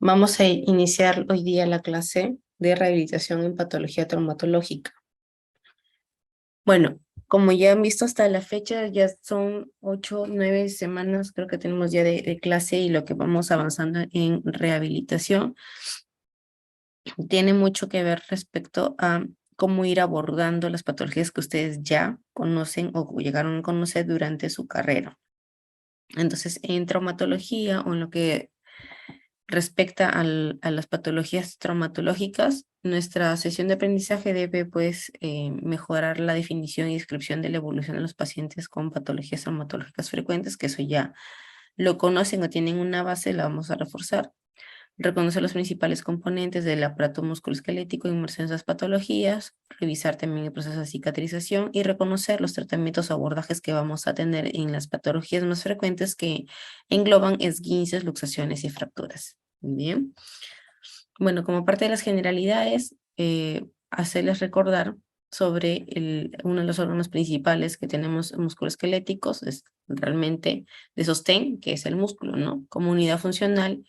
Vamos a iniciar hoy día la clase de rehabilitación en patología traumatológica. Bueno, como ya han visto hasta la fecha, ya son 8, 9 semanas, creo que tenemos ya de clase y lo que vamos avanzando en rehabilitación tiene mucho que ver respecto a cómo ir abordando las patologías que ustedes ya conocen o llegaron a conocer durante su carrera. Entonces, en traumatología o en lo que respecta a las patologías traumatológicas, nuestra sesión de aprendizaje debe mejorar la definición y descripción de la evolución de los pacientes con patologías traumatológicas frecuentes, que eso ya lo conocen o tienen una base, la vamos a reforzar. Reconocer los principales componentes del aparato musculoesquelético inmerso en esas patologías, revisar también el proceso de cicatrización y reconocer los tratamientos o abordajes que vamos a tener en las patologías más frecuentes que engloban esguinces, luxaciones y fracturas. Bien. Bueno, como parte de las generalidades, hacerles recordar sobre uno de los órganos principales que tenemos musculoesqueléticos, es realmente de sostén, que es el músculo, ¿no? Como unidad funcional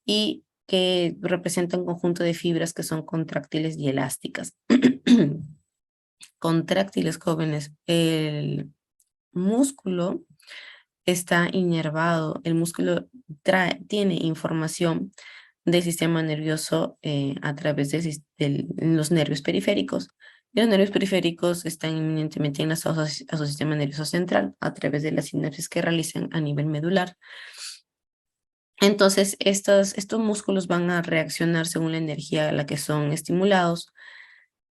y que representa un conjunto de fibras que son contráctiles y elásticas. Contráctiles, jóvenes. El músculo está inervado, el músculo tiene información del sistema nervioso a través de los nervios periféricos. Y los nervios periféricos están eminentemente enlazados a su sistema nervioso central a través de las sinapsis que realizan a nivel medular. Entonces, estos músculos van a reaccionar según la energía a la que son estimulados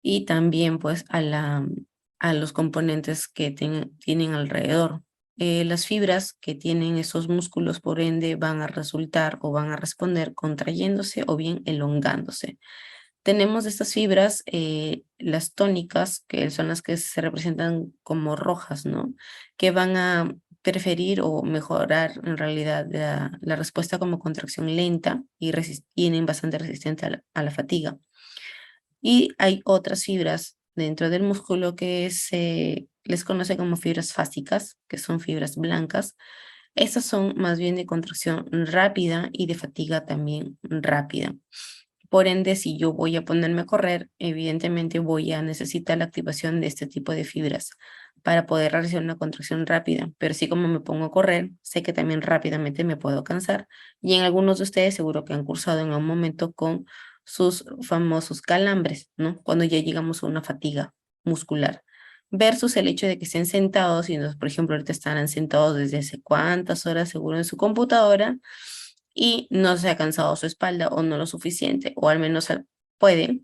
y también pues a los componentes que tienen alrededor. Las fibras que tienen esos músculos, por ende, van a resultar o van a responder contrayéndose o bien elongándose. Tenemos estas fibras, las tónicas, que son las que se representan como rojas, ¿no? Que van a preferir o mejorar en realidad la respuesta como contracción lenta y tienen bastante resistente a la fatiga. Y hay otras fibras dentro del músculo que se les conoce como fibras fásicas, que son fibras blancas. Estas son más bien de contracción rápida y de fatiga también rápida. Por ende, si yo voy a ponerme a correr, evidentemente voy a necesitar la activación de este tipo de fibras para poder realizar una contracción rápida. Pero si como me pongo a correr, sé que también rápidamente me puedo cansar. Y en algunos de ustedes seguro que han cursado en un momento con sus famosos calambres, ¿no? Cuando ya llegamos a una fatiga muscular. Versus el hecho de que estén sentados, y por ejemplo, ahorita estarán sentados desde hace cuántas horas seguro en su computadora y no se ha cansado su espalda o no lo suficiente, o al menos puede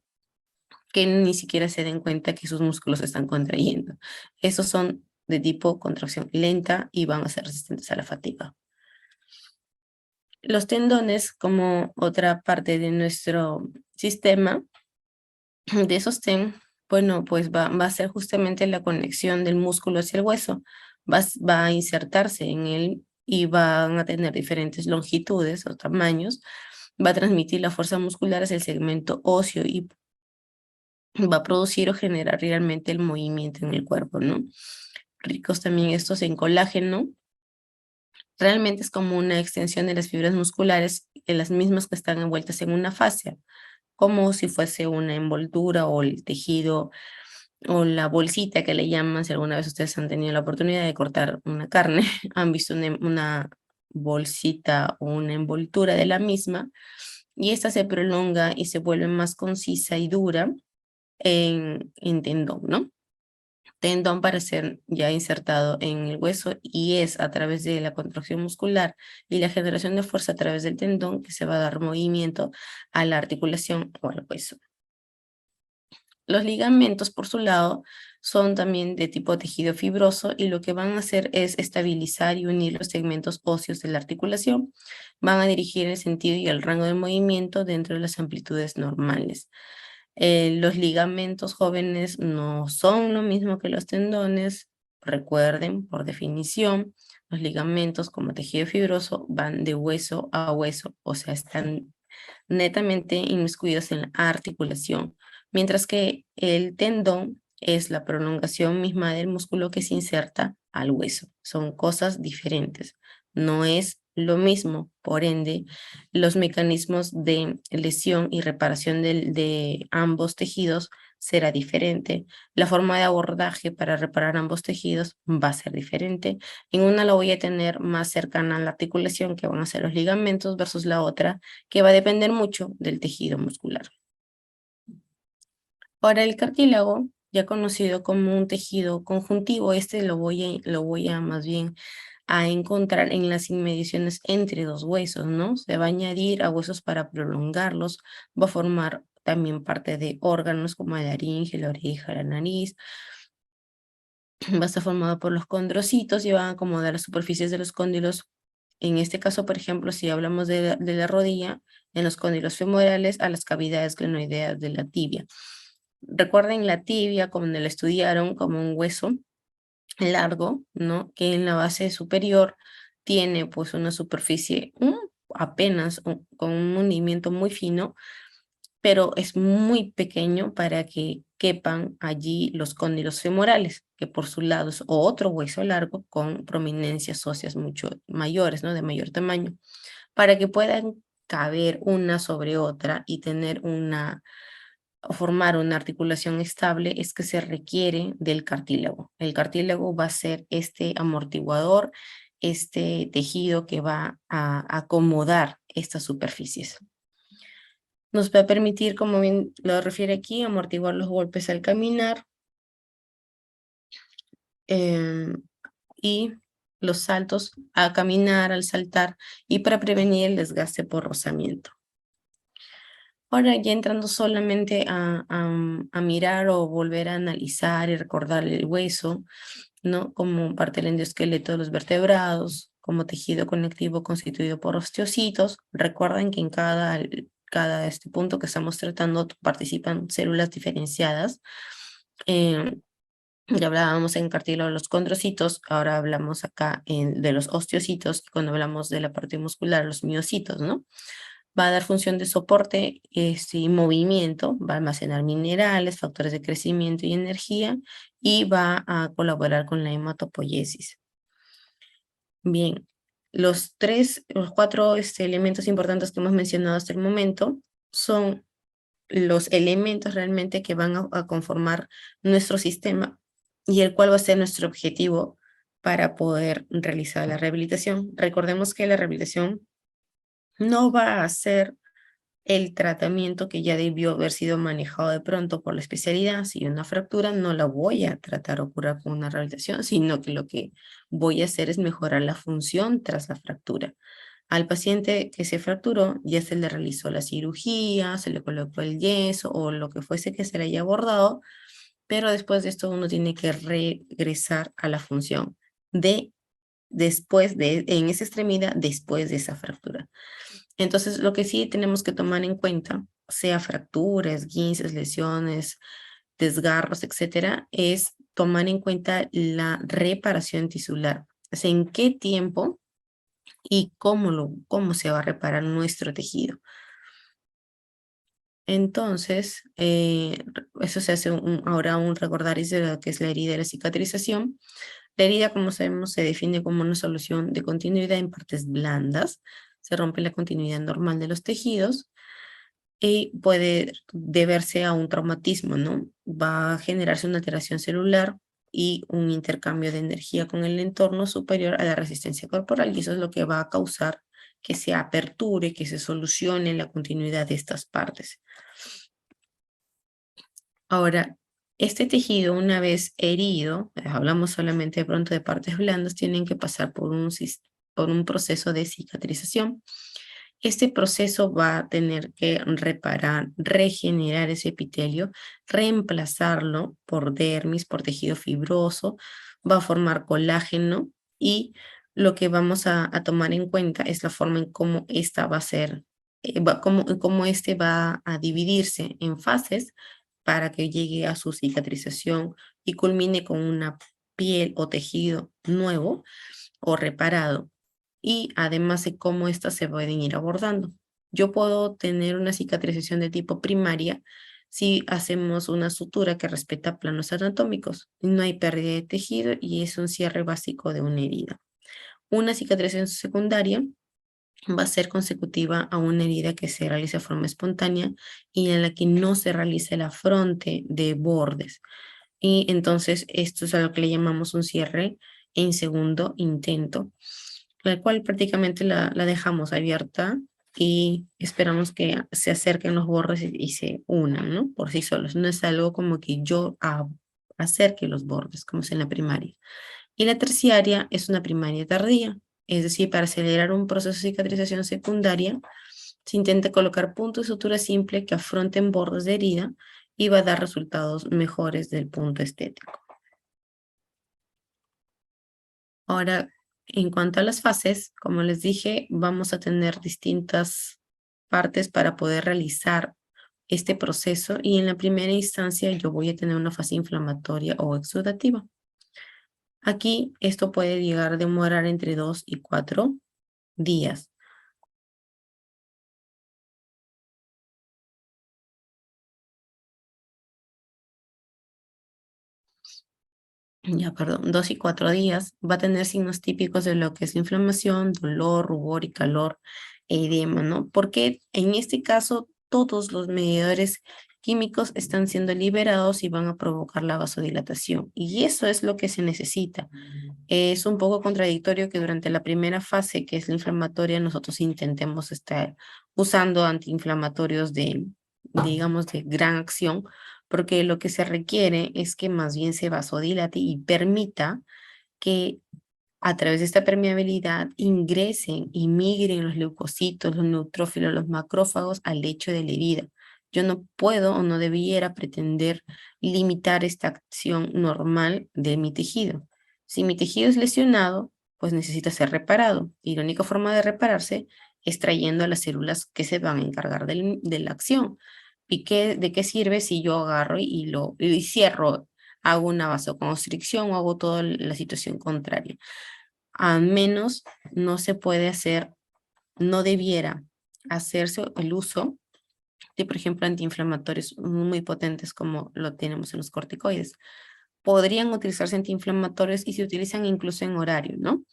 que ni siquiera se den cuenta que sus músculos se están contrayendo. Esos son de tipo contracción lenta y van a ser resistentes a la fatiga. Los tendones, como otra parte de nuestro sistema de sostén, bueno, pues va a ser justamente la conexión del músculo hacia el hueso. Va a insertarse en él y van a tener diferentes longitudes o tamaños. Va a transmitir la fuerza muscular hacia el segmento óseo y va a producir o generar realmente el movimiento en el cuerpo, ¿no? Ricos también estos en colágeno. Realmente es como una extensión de las fibras musculares, de las mismas que están envueltas en una fascia, como si fuese una envoltura o el tejido o la bolsita que le llaman, si alguna vez ustedes han tenido la oportunidad de cortar una carne, han visto una bolsita o una envoltura de la misma, y esta se prolonga y se vuelve más concisa y dura en tendón, ¿no? Tendón para ser ya insertado en el hueso y es a través de la contracción muscular y la generación de fuerza a través del tendón que se va a dar movimiento a la articulación o al hueso. Los ligamentos, por su lado, son también de tipo tejido fibroso y lo que van a hacer es estabilizar y unir los segmentos óseos de la articulación. Van a dirigir el sentido y el rango de movimiento dentro de las amplitudes normales. Los ligamentos jóvenes no son lo mismo que los tendones. Recuerden, por definición, los ligamentos como tejido fibroso van de hueso a hueso, o sea, están netamente inmiscuidos en la articulación, mientras que el tendón es la prolongación misma del músculo que se inserta al hueso. Son cosas diferentes. No es lo mismo. Por ende, los mecanismos de lesión y reparación de ambos tejidos será diferente. La forma de abordaje para reparar ambos tejidos va a ser diferente. En una la voy a tener más cercana a la articulación, que van a ser los ligamentos, versus la otra, que va a depender mucho del tejido muscular. Ahora, el cartílago, ya conocido como un tejido conjuntivo, lo voy a más bien a encontrar en las inmediaciones entre dos huesos, ¿no? Se va a añadir a huesos para prolongarlos, va a formar también parte de órganos como la laringe, la oreja, la nariz. Va a estar formado por los condrocitos y van a acomodar las superficies de los cóndilos. En este caso, por ejemplo, si hablamos de la rodilla, en los cóndilos femorales a las cavidades glenoideas de la tibia. Recuerden la tibia, como la estudiaron, como un hueso largo, ¿no? Que en la base superior tiene pues una superficie con un movimiento muy fino, pero es muy pequeño para que quepan allí los cóndilos femorales, que por su lado es otro hueso largo con prominencias óseas mucho mayores, ¿no? De mayor tamaño, para que puedan caber una sobre otra y tener o formar una articulación estable, es que se requiere del cartílago. El cartílago va a ser este amortiguador, este tejido que va a acomodar estas superficies. Nos va a permitir, como bien lo refiere aquí, amortiguar los golpes al caminar y los saltos a caminar, al saltar, y para prevenir el desgaste por rozamiento. Ahora ya entrando solamente a mirar o volver a analizar y recordar el hueso, ¿no? Como parte del endoesqueleto de los vertebrados, como tejido conectivo constituido por osteocitos. Recuerden que en cada punto que estamos tratando participan células diferenciadas. Ya hablábamos en cartílago de los condrocitos, ahora hablamos acá de los osteocitos, y cuando hablamos de la parte muscular, los miocitos, ¿no? Va a dar función de soporte y movimiento, va a almacenar minerales, factores de crecimiento y energía, y va a colaborar con la hematopoiesis. Bien, los cuatro elementos importantes que hemos mencionado hasta el momento son los elementos realmente que van a conformar nuestro sistema y el cual va a ser nuestro objetivo para poder realizar la rehabilitación. Recordemos que la rehabilitación no va a ser el tratamiento que ya debió haber sido manejado de pronto por la especialidad. Si una fractura, no la voy a tratar o curar con una rehabilitación, sino que lo que voy a hacer es mejorar la función tras la fractura. Al paciente que se fracturó, ya se le realizó la cirugía, se le colocó el yeso o lo que fuese que se le haya abordado, pero después de esto uno tiene que regresar a la función en esa extremidad después de esa fractura. Entonces, lo que sí tenemos que tomar en cuenta, sea fracturas, esguinces, lesiones, desgarros, etcétera, es tomar en cuenta la reparación tisular. O sea, en qué tiempo y cómo se va a reparar nuestro tejido. Entonces, eso se hace ahora un recordar de lo que es la herida y la cicatrización. La herida, como sabemos, se define como una solución de continuidad en partes blandas. Se rompe la continuidad normal de los tejidos y puede deberse a un traumatismo, ¿no? Va a generarse una alteración celular y un intercambio de energía con el entorno superior a la resistencia corporal, y eso es lo que va a causar que se aperture, que se solucione la continuidad de estas partes. Ahora, este tejido, una vez herido, hablamos solamente de pronto de partes blandas, tienen que pasar por un proceso de cicatrización. Este proceso va a tener que reparar, regenerar ese epitelio, reemplazarlo por dermis, por tejido fibroso, va a formar colágeno, y lo que vamos a tomar en cuenta es la forma en cómo esta va a ser, cómo este va a dividirse en fases para que llegue a su cicatrización y culmine con una piel o tejido nuevo o reparado, y además de cómo éstas se pueden ir abordando. Yo puedo tener una cicatrización de tipo primaria si hacemos una sutura que respeta planos anatómicos. No hay pérdida de tejido y es un cierre básico de una herida. Una cicatrización secundaria va a ser consecutiva a una herida que se realiza de forma espontánea y en la que no se realiza el afronte de bordes. Y entonces esto es a lo que le llamamos un cierre en segundo intento, la cual prácticamente la dejamos abierta y esperamos que se acerquen los bordes y se unan, ¿no? Por sí solos. No es algo como que yo acerque los bordes, como es en la primaria. Y la terciaria es una primaria tardía, es decir, para acelerar un proceso de cicatrización secundaria, se intenta colocar puntos de sutura simple que afronten bordes de herida y va a dar resultados mejores del punto estético. Ahora, en cuanto a las fases, como les dije, vamos a tener distintas partes para poder realizar este proceso y en la primera instancia yo voy a tener una fase inflamatoria o exudativa. Aquí esto puede llegar a demorar entre 2 y 4 días. Ya, perdón, 2 y 4 días, va a tener signos típicos de lo que es la inflamación, dolor, rubor y calor e edema, ¿no? Porque en este caso todos los mediadores químicos están siendo liberados y van a provocar la vasodilatación. Y eso es lo que se necesita. Es un poco contradictorio que durante la primera fase, que es la inflamatoria, nosotros intentemos estar usando antiinflamatorios de, digamos, de gran acción, porque lo que se requiere es que más bien se vasodilate y permita que a través de esta permeabilidad ingresen y migren los leucocitos, los neutrófilos, los macrófagos al lecho de la herida. Yo no puedo o no debiera pretender limitar esta acción normal de mi tejido. Si mi tejido es lesionado, pues necesita ser reparado. Y la única forma de repararse es trayendo a las células que se van a encargar de la acción. ¿Y de qué sirve si yo agarro y cierro, hago una vasoconstricción o hago toda la situación contraria? Al menos no se puede hacer, no debiera hacerse el uso de, por ejemplo, antiinflamatorios muy potentes como lo tenemos en los corticoides. Podrían utilizarse antiinflamatorios y se utilizan incluso en horario, ¿no?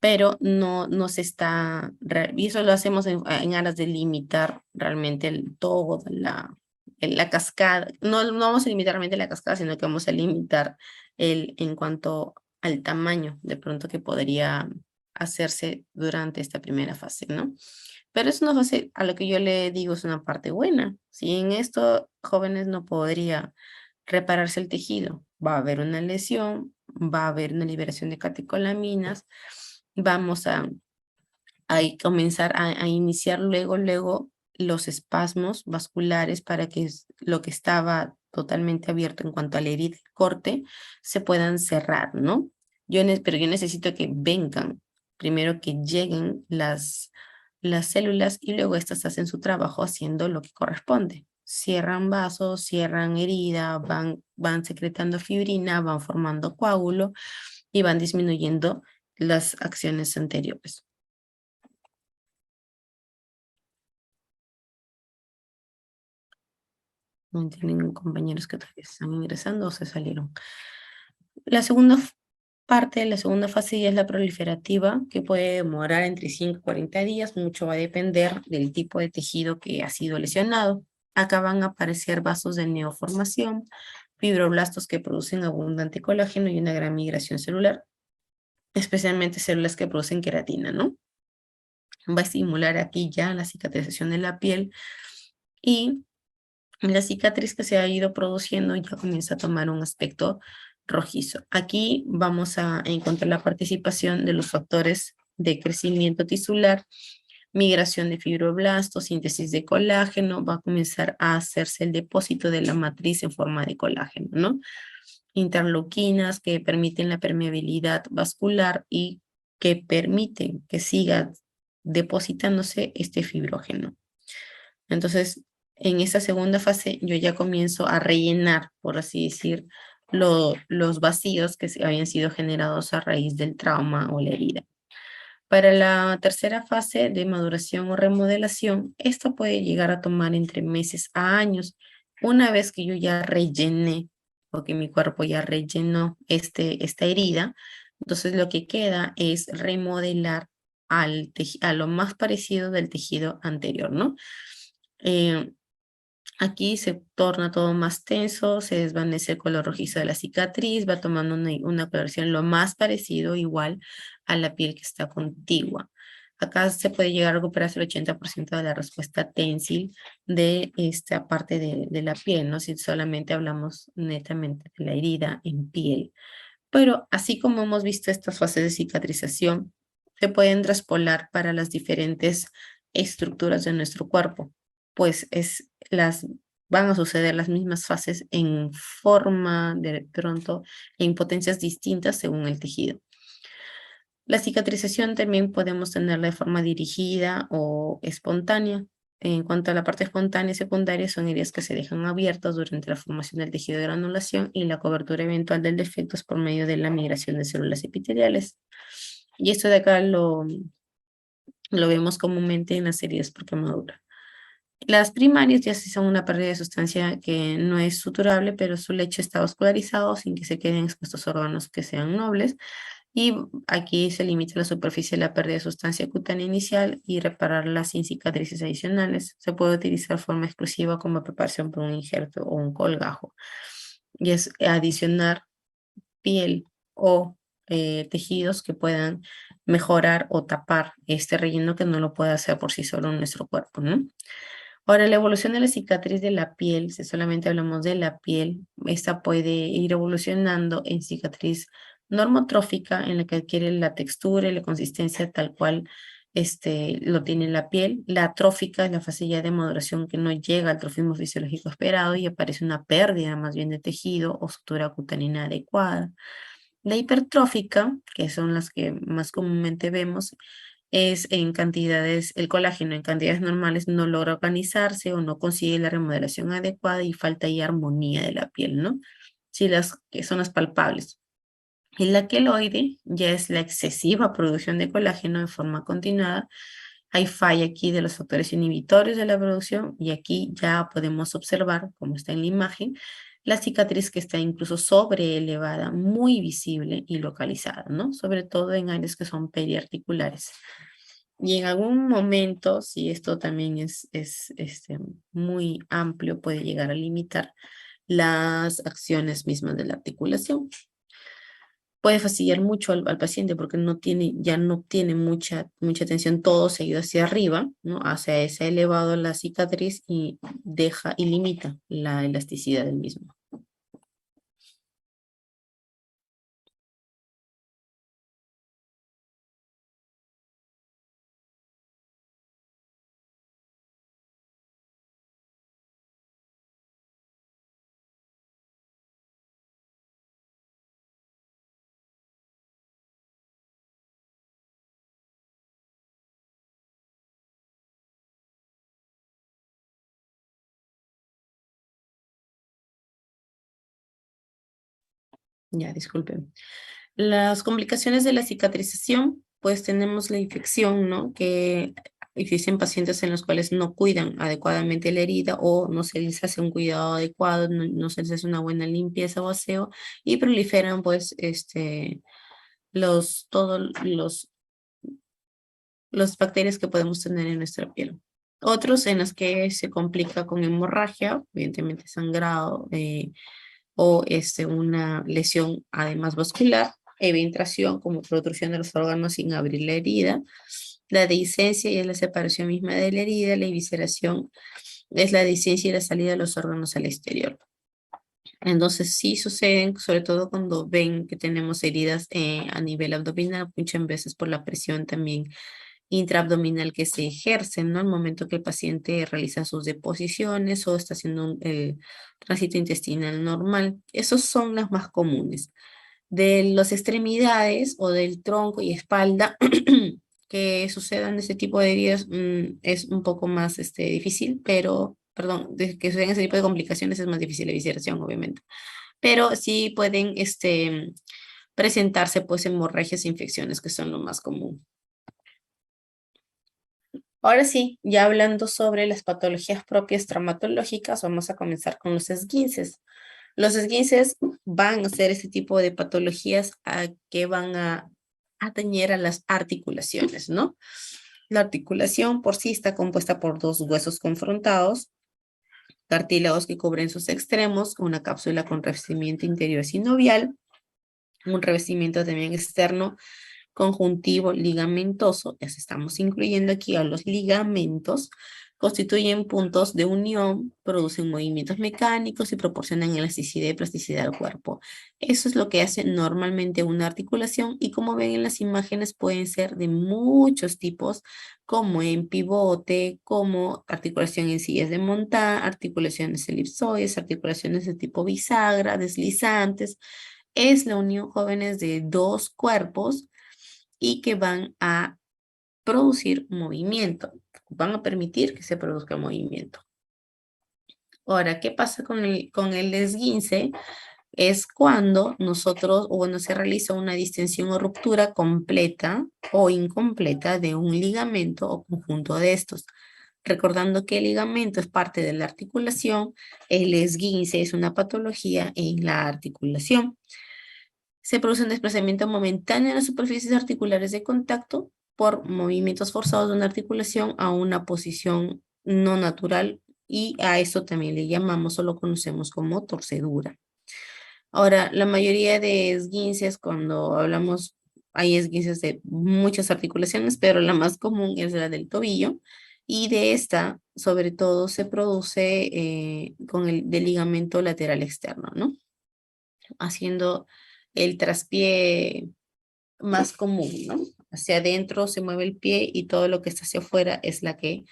Pero no se está, y eso lo hacemos en aras de limitar realmente todo, la cascada. No vamos a limitar realmente la cascada, sino que vamos a limitar en cuanto al tamaño de pronto que podría hacerse durante esta primera fase, ¿no? Pero es una fase, a lo que yo le digo, es una parte buena. Si en esto jóvenes no podría repararse el tejido, va a haber una lesión, va a haber una liberación de catecolaminas, vamos comenzar a iniciar luego los espasmos vasculares para que lo que estaba totalmente abierto en cuanto a la herida y corte se puedan cerrar, ¿no? Pero yo necesito que vengan, primero que lleguen las células y luego estas hacen su trabajo haciendo lo que corresponde. Cierran vasos, cierran herida, van secretando fibrina, van formando coágulo y van disminuyendo las acciones anteriores. No tienen compañeros que todavía están ingresando o se salieron. La segunda parte, la segunda fase ya es la proliferativa, que puede demorar entre 5 y 40 días. Mucho va a depender del tipo de tejido que ha sido lesionado. Acá van a aparecer vasos de neoformación, fibroblastos que producen abundante colágeno y una gran migración celular, especialmente células que producen queratina, ¿no? Va a estimular aquí ya la cicatrización de la piel y la cicatriz que se ha ido produciendo ya comienza a tomar un aspecto rojizo. Aquí vamos a encontrar la participación de los factores de crecimiento tisular, migración de fibroblastos, síntesis de colágeno, va a comenzar a hacerse el depósito de la matriz en forma de colágeno, ¿no? Interleuquinas que permiten la permeabilidad vascular y que permiten que siga depositándose este fibrógeno. Entonces, en esta segunda fase, yo ya comienzo a rellenar, por así decir, los vacíos que habían sido generados a raíz del trauma o la herida. Para la tercera fase de maduración o remodelación, esto puede llegar a tomar entre meses a años. Una vez que yo ya rellené, o que mi cuerpo ya rellenó esta herida, entonces lo que queda es remodelar a lo más parecido del tejido anterior, ¿no? Aquí se torna todo más tenso, se desvanece el color rojizo de la cicatriz, va tomando una coloración lo más parecido, igual a la piel que está contigua. Acá se puede llegar a recuperar el 80% de la respuesta ténsil de esta parte de la piel, ¿no? Si solamente hablamos netamente de la herida en piel. Pero así como hemos visto estas fases de cicatrización, se pueden traspolar para las diferentes estructuras de nuestro cuerpo, pues van a suceder las mismas fases en forma de pronto, en potencias distintas según el tejido. La cicatrización también podemos tenerla de forma dirigida o espontánea. En cuanto a la parte espontánea y secundaria, son heridas que se dejan abiertas durante la formación del tejido de granulación y la cobertura eventual del defecto es por medio de la migración de células epiteliales. Y esto de acá lo vemos comúnmente en las heridas por quemadura. Las primarias ya sí son una pérdida de sustancia que no es suturable, pero su lecho está vascularizado sin que se queden expuestos órganos que sean nobles. Y aquí se limita la superficie de la pérdida de sustancia cutánea inicial y repararla sin cicatrices adicionales. Se puede utilizar de forma exclusiva como preparación por un injerto o un colgajo. Y es adicionar piel o tejidos que puedan mejorar o tapar este relleno que no lo puede hacer por sí solo en nuestro cuerpo, ¿no? Ahora, la evolución de la cicatriz de la piel, si solamente hablamos de la piel, esta puede ir evolucionando en cicatriz normotrófica, en la que adquiere la textura y la consistencia tal cual lo tiene la piel. La atrófica es la fase ya de maduración que no llega al trofismo fisiológico esperado y aparece una pérdida más bien de tejido o sutura cutanina adecuada. La hipertrófica, que son las que más comúnmente vemos, es en cantidades, el colágeno en cantidades normales no logra organizarse o no consigue la remodelación adecuada y falta ahí armonía de la piel, ¿no? Sí, las que son las palpables. El la queloide ya es la excesiva producción de colágeno de forma continuada. Hay falla aquí de los factores inhibitorios de la producción y aquí ya podemos observar, como está en la imagen, la cicatriz que está incluso sobre elevada, muy visible y localizada, ¿no? Sobre todo en áreas que son periarticulares. Y en algún momento, si esto también es muy amplio, puede llegar a limitar las acciones mismas de la articulación. Puede fastidiar mucho al paciente porque ya no tiene mucha atención, todo seguido hacia arriba, ¿no? Hacia ese elevado la cicatriz y deja y limita la elasticidad del mismo. Ya, disculpen. Las complicaciones de la cicatrización, pues tenemos la infección, ¿no? Que existen pacientes en los cuales no cuidan adecuadamente la herida o no se les hace un cuidado adecuado, no se les hace una buena limpieza o aseo y proliferan, pues, todos los bacterias que podemos tener en nuestra piel. Otros en los que se complica con hemorragia, evidentemente sangrado, o una lesión además vascular, eventración como protrusión de los órganos sin abrir la herida, la dehiscencia y es la separación misma de la herida, la evisceración es la dehiscencia y la salida de los órganos al exterior. Entonces sí suceden, sobre todo cuando ven que tenemos heridas a nivel abdominal, muchas veces por la presión también intraabdominal que se ejerce, ¿no? Al momento que el paciente realiza sus deposiciones o está haciendo el tránsito intestinal normal. Esos son las más comunes. De las extremidades o del tronco y espalda que sucedan ese tipo de heridas es un poco más difícil, pero, perdón, de que sucedan ese tipo de complicaciones es más difícil la evisceración, obviamente. Pero sí pueden presentarse pues hemorragias e infecciones que son lo más común. Ahora sí, ya hablando sobre las patologías propias traumatológicas, vamos a comenzar con los esguinces. Los esguinces van a ser este tipo de patologías que van a atañer a las articulaciones, ¿no? La articulación por sí está compuesta por dos huesos confrontados, cartílagos que cubren sus extremos, una cápsula con revestimiento interior sinovial, un revestimiento también externo conjuntivo ligamentoso, ya estamos incluyendo aquí a los ligamentos, constituyen puntos de unión, producen movimientos mecánicos y proporcionan elasticidad y plasticidad al cuerpo. Eso es lo que hace normalmente una articulación y como ven en las imágenes pueden ser de muchos tipos, como en pivote, como articulación en sillas de montar, articulaciones elipsoides, articulaciones de tipo bisagra, deslizantes. Es la unión, jóvenes, de dos cuerpos y que van a producir movimiento, van a permitir que se produzca movimiento. Ahora, ¿qué pasa con el esguince? Es cuando nosotros, o bueno, se realiza una distensión o ruptura completa o incompleta de un ligamento o conjunto de estos. Recordando que el ligamento es parte de la articulación, el esguince es una patología en la articulación. Se produce un desplazamiento momentáneo en las superficies articulares de contacto por movimientos forzados de una articulación a una posición no natural y a esto también le llamamos o lo conocemos como torcedura. Ahora, la mayoría de esguinces, cuando hablamos, hay esguinces de muchas articulaciones, pero la más común es la del tobillo y de esta, sobre todo, se produce con el del ligamento lateral externo, ¿no? Haciendo el traspié más común, ¿no? Hacia adentro se mueve el pie y todo lo que está hacia afuera es la que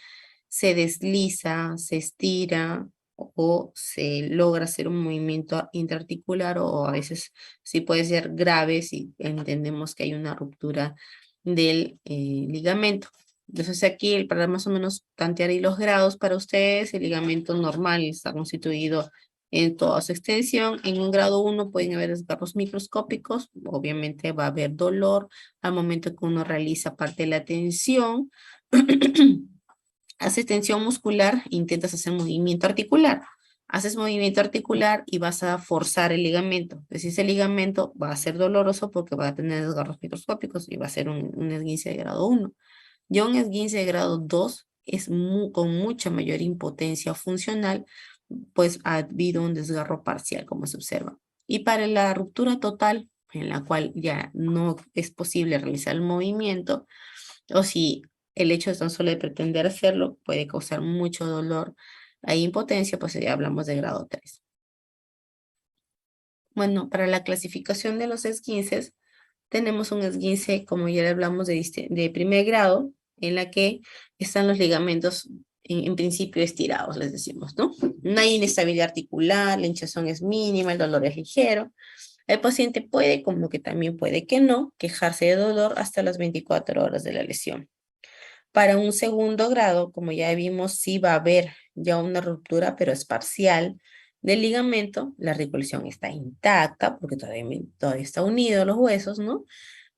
se desliza, se estira o se logra hacer un movimiento intraarticular o a veces sí puede ser grave si entendemos que hay una ruptura del ligamento. Entonces aquí para más o menos tantear y los grados para ustedes, el ligamento normal está constituido en toda su extensión. En un grado 1 pueden haber desgarros microscópicos, obviamente va a haber dolor al momento que uno realiza parte de la tensión. Haces tensión muscular, intentas hacer movimiento articular. Haces movimiento articular y vas a forzar el ligamento. Entonces ese ligamento va a ser doloroso porque va a tener desgarros microscópicos y va a ser un esguince de grado 1. Ya un esguince de grado 2 es con mucha mayor impotencia funcional, pues ha habido un desgarro parcial, como se observa. Y para la ruptura total, en la cual ya no es posible realizar el movimiento, o si el hecho de tan solo de pretender hacerlo puede causar mucho dolor e impotencia, pues ya hablamos de grado 3. Bueno, para la clasificación de los esguinces, tenemos un esguince, como ya le hablamos, de primer grado, en la que están los ligamentos en principio estirados, les decimos, ¿no? No hay inestabilidad articular, la hinchazón es mínima, el dolor es ligero. El paciente puede, como que también puede que no, quejarse de dolor hasta las 24 horas de la lesión. Para un segundo grado, como ya vimos, sí va a haber ya una ruptura, pero es parcial del ligamento. La articulación está intacta porque todavía está unido a los huesos, ¿no?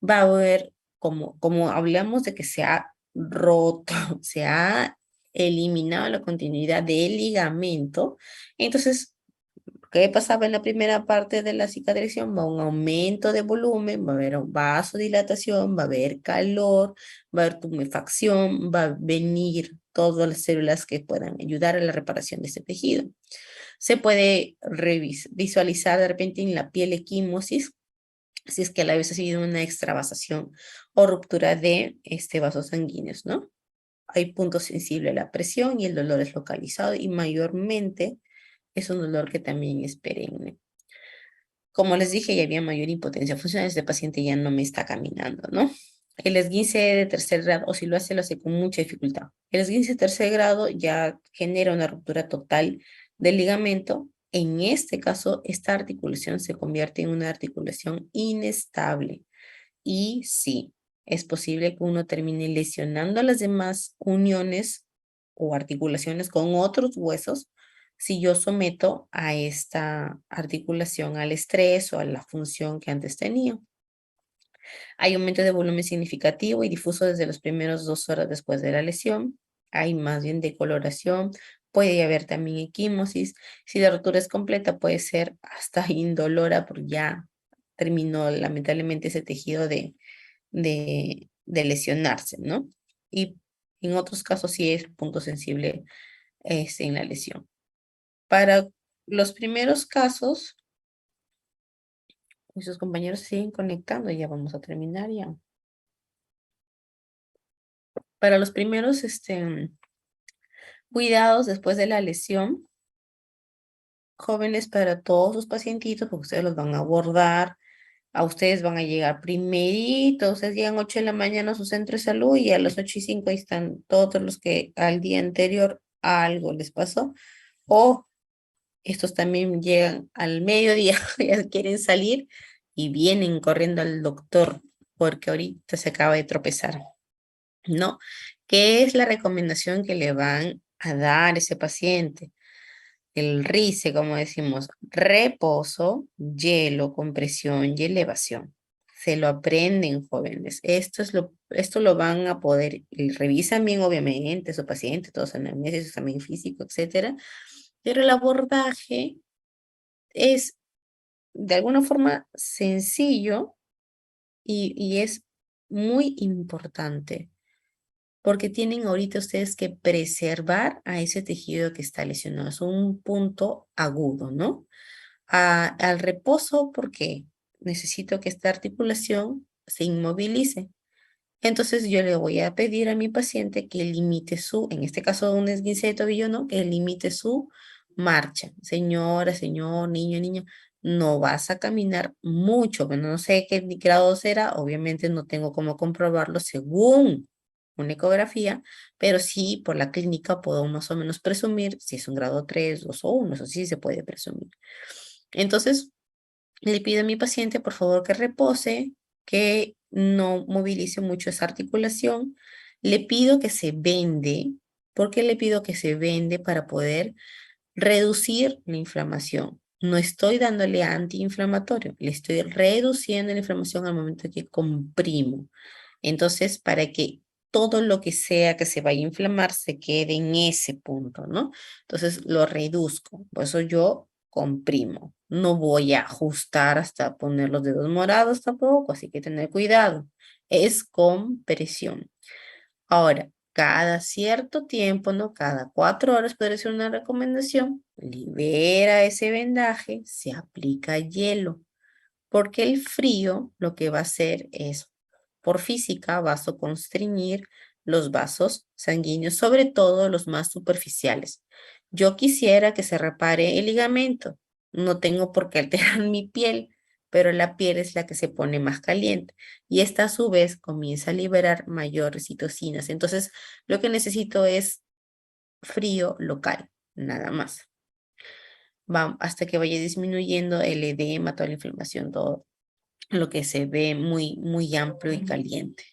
Va a haber, como hablamos de que se ha roto, se ha eliminado la continuidad del ligamento, entonces ¿qué pasaba en la primera parte de la cicatrización? Va un aumento de volumen, va a haber vasodilatación, va a haber calor, va a haber tumefacción, va a venir todas las células que puedan ayudar a la reparación de ese tejido. Se puede visualizar de repente en la piel equimosis, si es que a la vez ha sido una extravasación o ruptura de vasos sanguíneos, ¿no? Hay puntos sensibles a la presión y el dolor es localizado y mayormente es un dolor que también es perenne. Como les dije, ya había mayor impotencia funcional, este paciente ya no me está caminando, ¿no? El esguince de tercer grado, o si lo hace con mucha dificultad. El esguince de tercer grado ya genera una ruptura total del ligamento. En este caso, esta articulación se convierte en una articulación inestable. Y sí, es posible que uno termine lesionando las demás uniones o articulaciones con otros huesos si yo someto a esta articulación al estrés o a la función que antes tenía. Hay aumento de volumen significativo y difuso desde las primeras 2 horas después de la lesión. Hay más bien decoloración. Puede haber también equimosis. Si la rotura es completa, puede ser hasta indolora porque ya terminó lamentablemente ese tejido de de lesionarse, ¿no? Y en otros casos sí es punto sensible en la lesión. Para los primeros casos, sus compañeros siguen conectando, ya vamos a terminar ya. Para los primeros cuidados después de la lesión, jóvenes para todos sus pacientitos, porque ustedes los van a abordar, a ustedes van a llegar primerito, ustedes llegan 8 de la mañana a su centro de salud y a las 8:05 ahí están todos los que al día anterior algo les pasó, o estos también llegan al mediodía, ya quieren salir y vienen corriendo al doctor porque ahorita se acaba de tropezar, ¿no? ¿Qué es la recomendación que le van a dar a ese paciente? El RICE, como decimos, reposo, hielo, compresión y elevación. Se lo aprenden, jóvenes. Esto lo van a poder, y revisan bien, obviamente, su paciente, todos los anamnesis, su examen físico, etcétera. Pero el abordaje es de alguna forma sencillo y es muy importante porque tienen ahorita ustedes que preservar a ese tejido que está lesionado. Es un punto agudo, ¿no? Al reposo, porque necesito que esta articulación se inmovilice. Entonces yo le voy a pedir a mi paciente que limite en este caso un esguince de tobillo, ¿no? Que limite su marcha. Señora, señor, niño, niña, no vas a caminar mucho. Bueno, no sé qué grado será, obviamente no tengo cómo comprobarlo según una ecografía, pero sí por la clínica puedo más o menos presumir si es un grado 3, 2 o 1, eso sí se puede presumir. Entonces, le pido a mi paciente, por favor, que repose, que no movilice mucho esa articulación. Le pido que se vende. ¿Por qué le pido que se vende? Para poder reducir la inflamación. No estoy dándole antiinflamatorio, le estoy reduciendo la inflamación al momento que comprimo. Entonces, para que todo lo que sea que se vaya a inflamar se quede en ese punto, ¿no? Entonces, lo reduzco. Por eso yo comprimo. No voy a ajustar hasta poner los dedos morados tampoco, así que tener cuidado. Es con presión. Ahora, cada cierto tiempo, ¿no? Cada 4 horas podría ser una recomendación. Libera ese vendaje, se aplica hielo, porque el frío lo que va a hacer es, por física, vasoconstriñir los vasos sanguíneos, sobre todo los más superficiales. Yo quisiera que se repare el ligamento. No tengo por qué alterar mi piel, pero la piel es la que se pone más caliente y esta a su vez comienza a liberar mayores citocinas. Entonces, lo que necesito es frío local, nada más. Va hasta que vaya disminuyendo el edema, toda la inflamación, todo lo que se ve muy, muy amplio y caliente.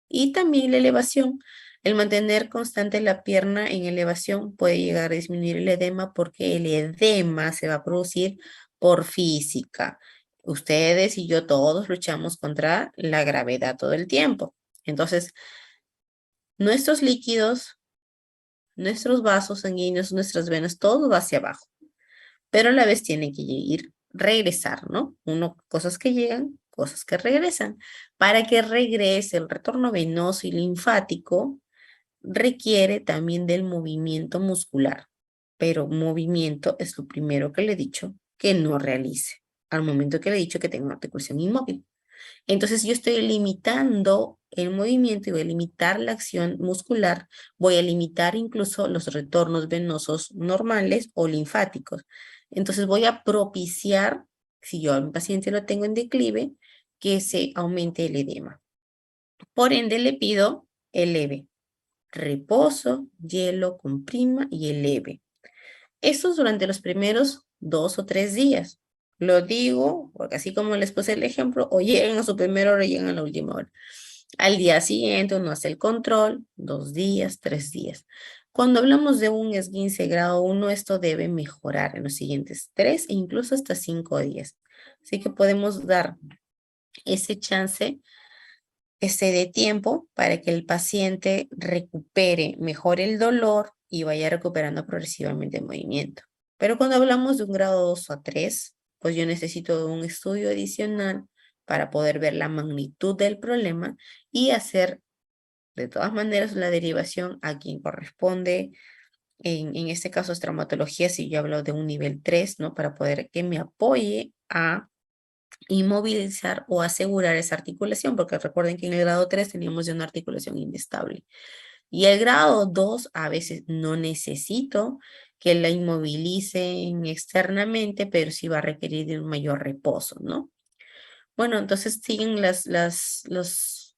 Y también la elevación. El mantener constante la pierna en elevación puede llegar a disminuir el edema porque el edema se va a producir por física. Ustedes y yo todos luchamos contra la gravedad todo el tiempo. Entonces, nuestros líquidos, nuestros vasos sanguíneos, nuestras venas, todo va hacia abajo. Pero a la vez tiene que regresar, ¿no? Cosas que llegan, cosas que regresan. Para que regrese el retorno venoso y linfático, requiere también del movimiento muscular, pero movimiento es lo primero que le he dicho que no realice, al momento que le he dicho que tenga una articulación inmóvil. Entonces yo estoy limitando el movimiento y voy a limitar la acción muscular, voy a limitar incluso los retornos venosos normales o linfáticos. Entonces voy a propiciar, si yo a mi paciente lo tengo en declive, que se aumente el edema. Por ende le pido eleve, reposo, hielo, comprima y eleve. Esto es durante los primeros 2 o 3 días. Lo digo, porque así como les puse el ejemplo, o llegan a su primera hora o llegan a la última hora. Al día siguiente uno hace el control, 2 días, 3 días. Cuando hablamos de un esguince grado 1, esto debe mejorar en los siguientes 3 e incluso hasta 5 días. Así que podemos dar ese chance, ese de tiempo para que el paciente recupere mejor el dolor y vaya recuperando progresivamente el movimiento. Pero cuando hablamos de un grado 2 a 3, pues yo necesito un estudio adicional para poder ver la magnitud del problema y hacer de todas maneras la derivación a quien corresponde. En este caso es traumatología, si yo hablo de un nivel 3, ¿no? Para poder que me apoye a inmovilizar o asegurar esa articulación, porque recuerden que en el grado 3 teníamos ya una articulación inestable. Y el grado 2 a veces no necesito que la inmovilicen externamente, pero sí va a requerir de un mayor reposo, ¿no? Bueno, entonces siguen los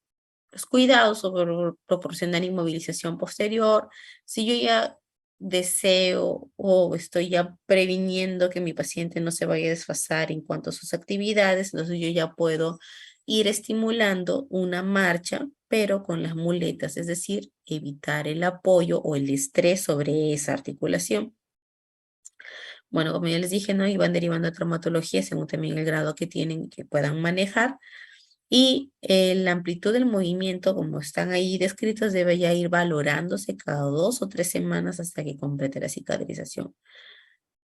cuidados sobre proporcionar inmovilización posterior. Si yo ya deseo o estoy ya previniendo que mi paciente no se vaya a desfasar en cuanto a sus actividades, entonces yo ya puedo ir estimulando una marcha, pero con las muletas, es decir, evitar el apoyo o el estrés sobre esa articulación. Bueno, como ya les dije, ¿no? Y van derivando a traumatología según también el grado que tienen, que puedan manejar. Y la amplitud del movimiento, como están ahí descritos, debe ya ir valorándose cada 2 o 3 semanas hasta que complete la cicatrización.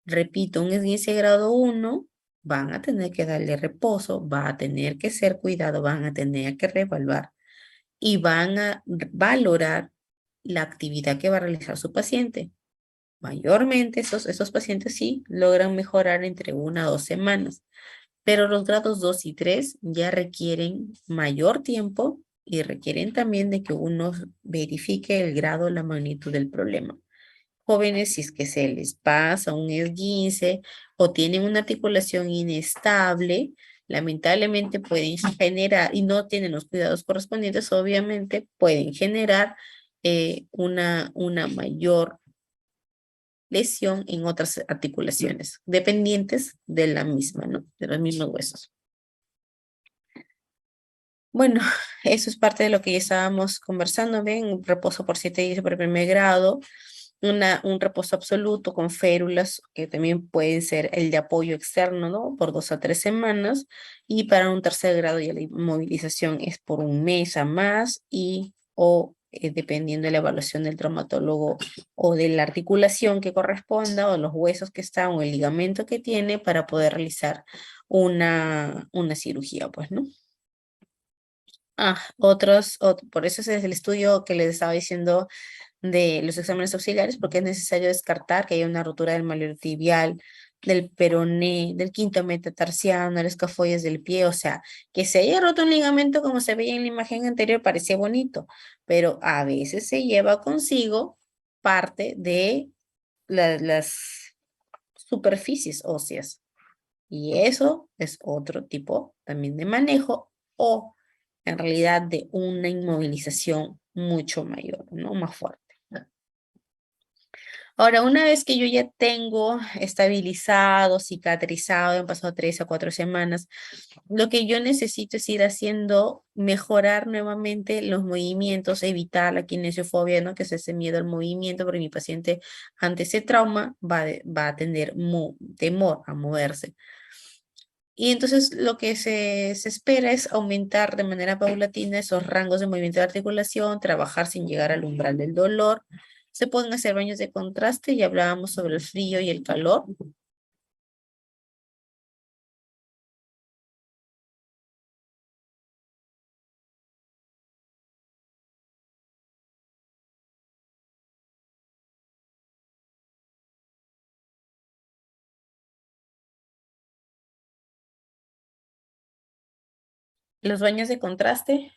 Repito, un esguince grado 1, van a tener que darle reposo, va a tener que ser cuidado, van a tener que reevaluar y van a valorar la actividad que va a realizar su paciente. Mayormente, esos pacientes sí logran mejorar entre 1 a 2 semanas. Pero los grados 2 y 3 ya requieren mayor tiempo y requieren también de que uno verifique el grado, la magnitud del problema. Jóvenes, si es que se les pasa un esguince o tienen una articulación inestable, lamentablemente pueden generar, y no tienen los cuidados correspondientes, obviamente pueden generar una mayor lesión en otras articulaciones, dependientes de la misma, ¿no? De los mismos huesos. Bueno, eso es parte de lo que ya estábamos conversando, ¿ven? Un reposo por 7 días por el primer grado, un reposo absoluto con férulas, que también pueden ser el de apoyo externo, ¿no? Por 2 a 3 semanas, y para un tercer grado ya la inmovilización es por un mes a más y o dependiendo de la evaluación del traumatólogo o de la articulación que corresponda o los huesos que están o el ligamento que tiene para poder realizar una cirugía, pues, ¿no? Por eso ese es el estudio que les estaba diciendo de los exámenes auxiliares, porque es necesario descartar que haya una rotura del malleolo tibial, del peroné, del quinto metatarsiano, el escafoides del pie, o sea, que se haya roto un ligamento como se veía en la imagen anterior parecía bonito, pero a veces se lleva consigo parte de las superficies óseas. Y eso es otro tipo también de manejo o en realidad de una inmovilización mucho mayor, ¿no? Más fuerte. Ahora, una vez que yo ya tengo estabilizado, cicatrizado, han pasado 3 a 4 semanas, lo que yo necesito es ir haciendo, mejorar nuevamente los movimientos, evitar la kinesiofobia, ¿no? Que es ese miedo al movimiento, porque mi paciente ante ese trauma va a tener temor a moverse. Y entonces lo que se espera es aumentar de manera paulatina esos rangos de movimiento de articulación, trabajar sin llegar al umbral del dolor. Se pueden hacer baños de contraste y hablábamos sobre el frío y el calor. Los baños de contraste,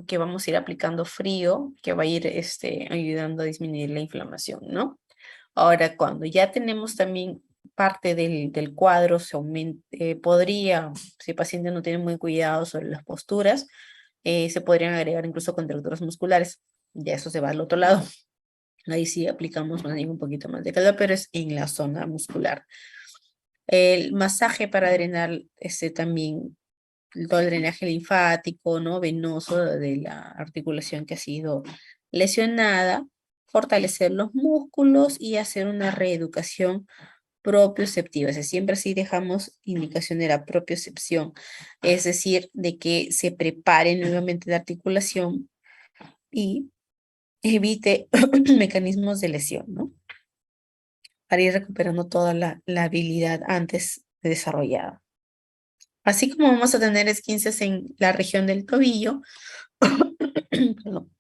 que vamos a ir aplicando frío, que va a ir ayudando a disminuir la inflamación, ¿no? Ahora, cuando ya tenemos también parte del cuadro, podría, si el paciente no tiene muy cuidado sobre las posturas, se podrían agregar incluso contracturas musculares. Ya eso se va al otro lado. Ahí sí aplicamos más bien un poquito más de calor, pero es en la zona muscular. El masaje para drenar también todo el drenaje linfático, ¿no? Venoso de la articulación que ha sido lesionada, fortalecer los músculos y hacer una reeducación propioceptiva. O sea, siempre sí dejamos indicación de la propiocepción, es decir, de que se prepare nuevamente la articulación y evite mecanismos de lesión, ¿no? Para ir recuperando toda la habilidad antes desarrollada. Así como vamos a tener esguinces en la región del tobillo, perdón,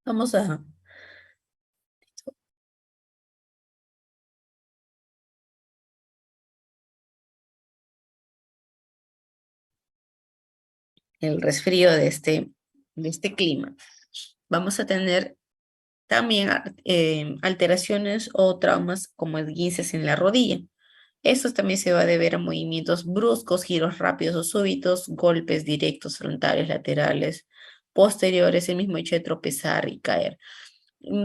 vamos a el resfrío de este clima. Vamos a tener también alteraciones o traumas como esguinces en la rodilla. Esto también se va a deber a movimientos bruscos, giros rápidos o súbitos, golpes directos, frontales, laterales, posteriores, el mismo hecho de tropezar y caer.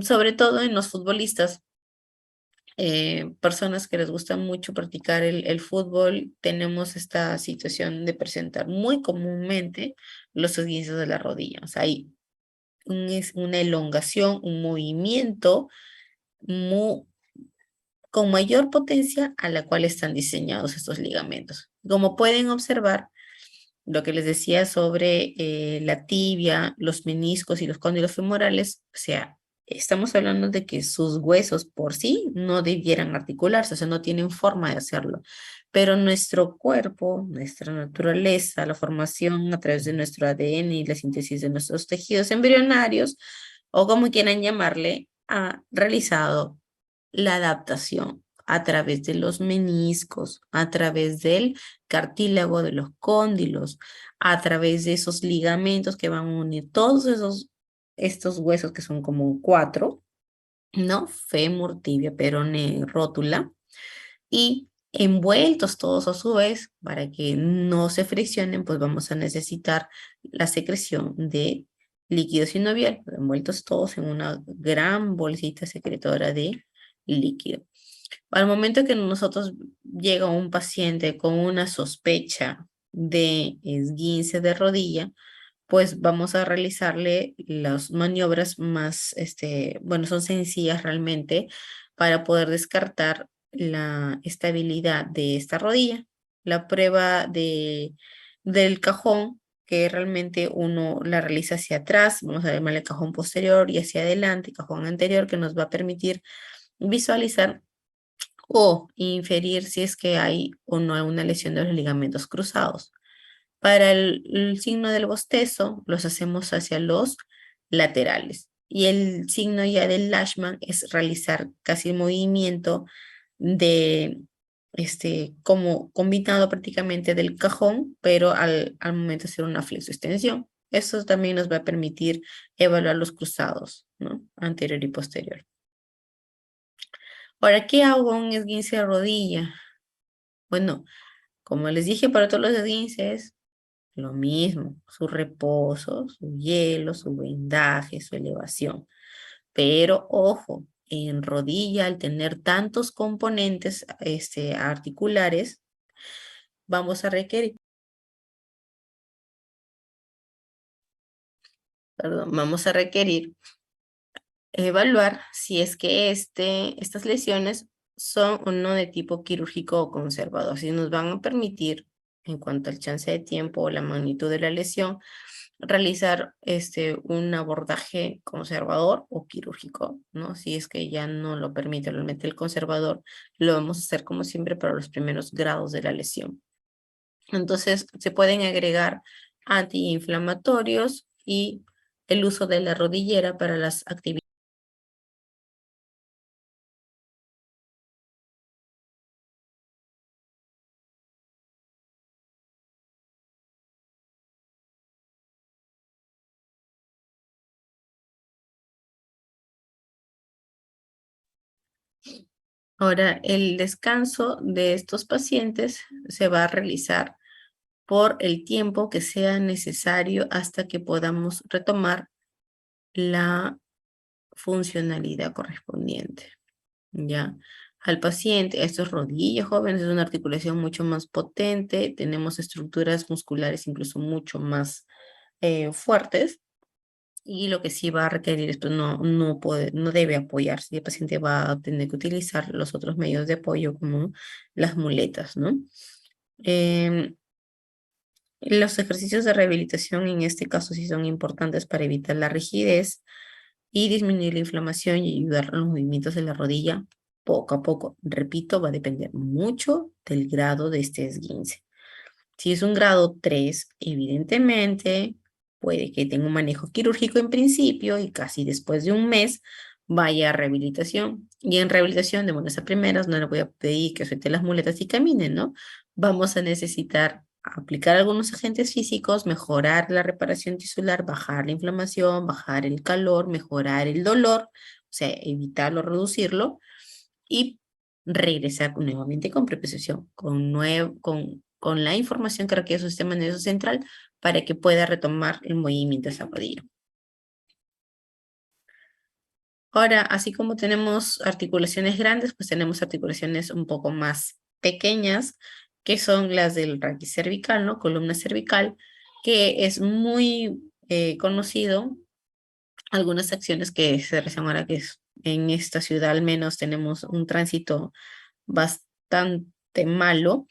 Sobre todo en los futbolistas, personas que les gusta mucho practicar el fútbol, tenemos esta situación de presentar muy comúnmente los esguinces de la rodilla. O sea, hay una elongación, un movimiento mu- con mayor potencia a la cual están diseñados estos ligamentos. Como pueden observar, lo que les decía sobre la tibia, los meniscos y los cóndilos femorales, o sea, estamos hablando de que sus huesos por sí no debieran articularse, o sea, no tienen forma de hacerlo. Pero nuestro cuerpo, nuestra naturaleza, la formación a través de nuestro ADN y la síntesis de nuestros tejidos embrionarios, o como quieran llamarle, ha realizado la adaptación a través de los meniscos, a través del cartílago de los cóndilos, a través de esos ligamentos que van a unir todos estos huesos que son como cuatro, ¿no? Fémur, tibia, peroné, rótula, y envueltos todos a su vez, para que no se friccionen, pues vamos a necesitar la secreción de líquido sinovial, envueltos todos en una gran bolsita secretora de líquido. Al momento que nosotros llega un paciente con una sospecha de esguince de rodilla, pues vamos a realizarle las maniobras más, bueno, son sencillas realmente para poder descartar la estabilidad de esta rodilla. La prueba del cajón, que realmente uno la realiza hacia atrás, vamos a llamar el cajón posterior y hacia adelante, cajón anterior, que nos va a permitir visualizar o inferir si es que hay o no hay una lesión de los ligamentos cruzados. Para el signo del bostezo, los hacemos hacia los laterales. Y el signo ya del Lashman es realizar casi el movimiento de, como combinado prácticamente del cajón, pero al momento de hacer una flexo-extensión. Eso también nos va a permitir evaluar los cruzados, ¿no? Anterior y posterior. Ahora, ¿qué hago en un esguince de rodilla? Bueno, como les dije, para todos los esguinces, lo mismo, su reposo, su hielo, su vendaje, su elevación. Pero ojo, en rodilla, al tener tantos componentes articulares, vamos a requerir, perdón, vamos a requerir evaluar si es que estas lesiones son o no de tipo quirúrgico o conservador, si nos van a permitir, en cuanto al chance de tiempo o la magnitud de la lesión, realizar un abordaje conservador o quirúrgico, ¿no? Si es que ya no lo permite realmente el conservador, lo vamos a hacer como siempre para los primeros grados de la lesión. Entonces, se pueden agregar antiinflamatorios y el uso de la rodillera para las actividades. Ahora, el descanso de estos pacientes se va a realizar por el tiempo que sea necesario hasta que podamos retomar la funcionalidad correspondiente. ¿Ya? Al paciente, estos rodillas jóvenes, es una articulación mucho más potente, tenemos estructuras musculares incluso mucho más fuertes, y lo que sí va a requerir es, pues, no debe apoyarse, el paciente va a tener que utilizar los otros medios de apoyo como las muletas, ¿no? Em, los ejercicios de rehabilitación en este caso sí son importantes para evitar la rigidez y disminuir la inflamación y ayudar a los movimientos de la rodilla poco a poco. Repito, va a depender mucho del grado de este esguince. Si es un grado 3, evidentemente puede que tenga un manejo quirúrgico en principio y casi después de un mes vaya a rehabilitación. Y en rehabilitación, de buenas a primeras, no le voy a pedir que suelte las muletas y camine, ¿no? Vamos a necesitar aplicar algunos agentes físicos, mejorar la reparación tisular, bajar la inflamación, bajar el calor, mejorar el dolor, o sea, evitarlo, reducirlo y regresar nuevamente con propiocepción, con la información que requiere su sistema nervioso central para que pueda retomar el movimiento de esa rodilla. Ahora, así como tenemos articulaciones grandes, pues tenemos articulaciones un poco más pequeñas, que son las del raquis cervical, ¿no? Columna cervical, que es muy conocido. Algunas acciones que se realizan ahora que en esta ciudad al menos tenemos un tránsito bastante malo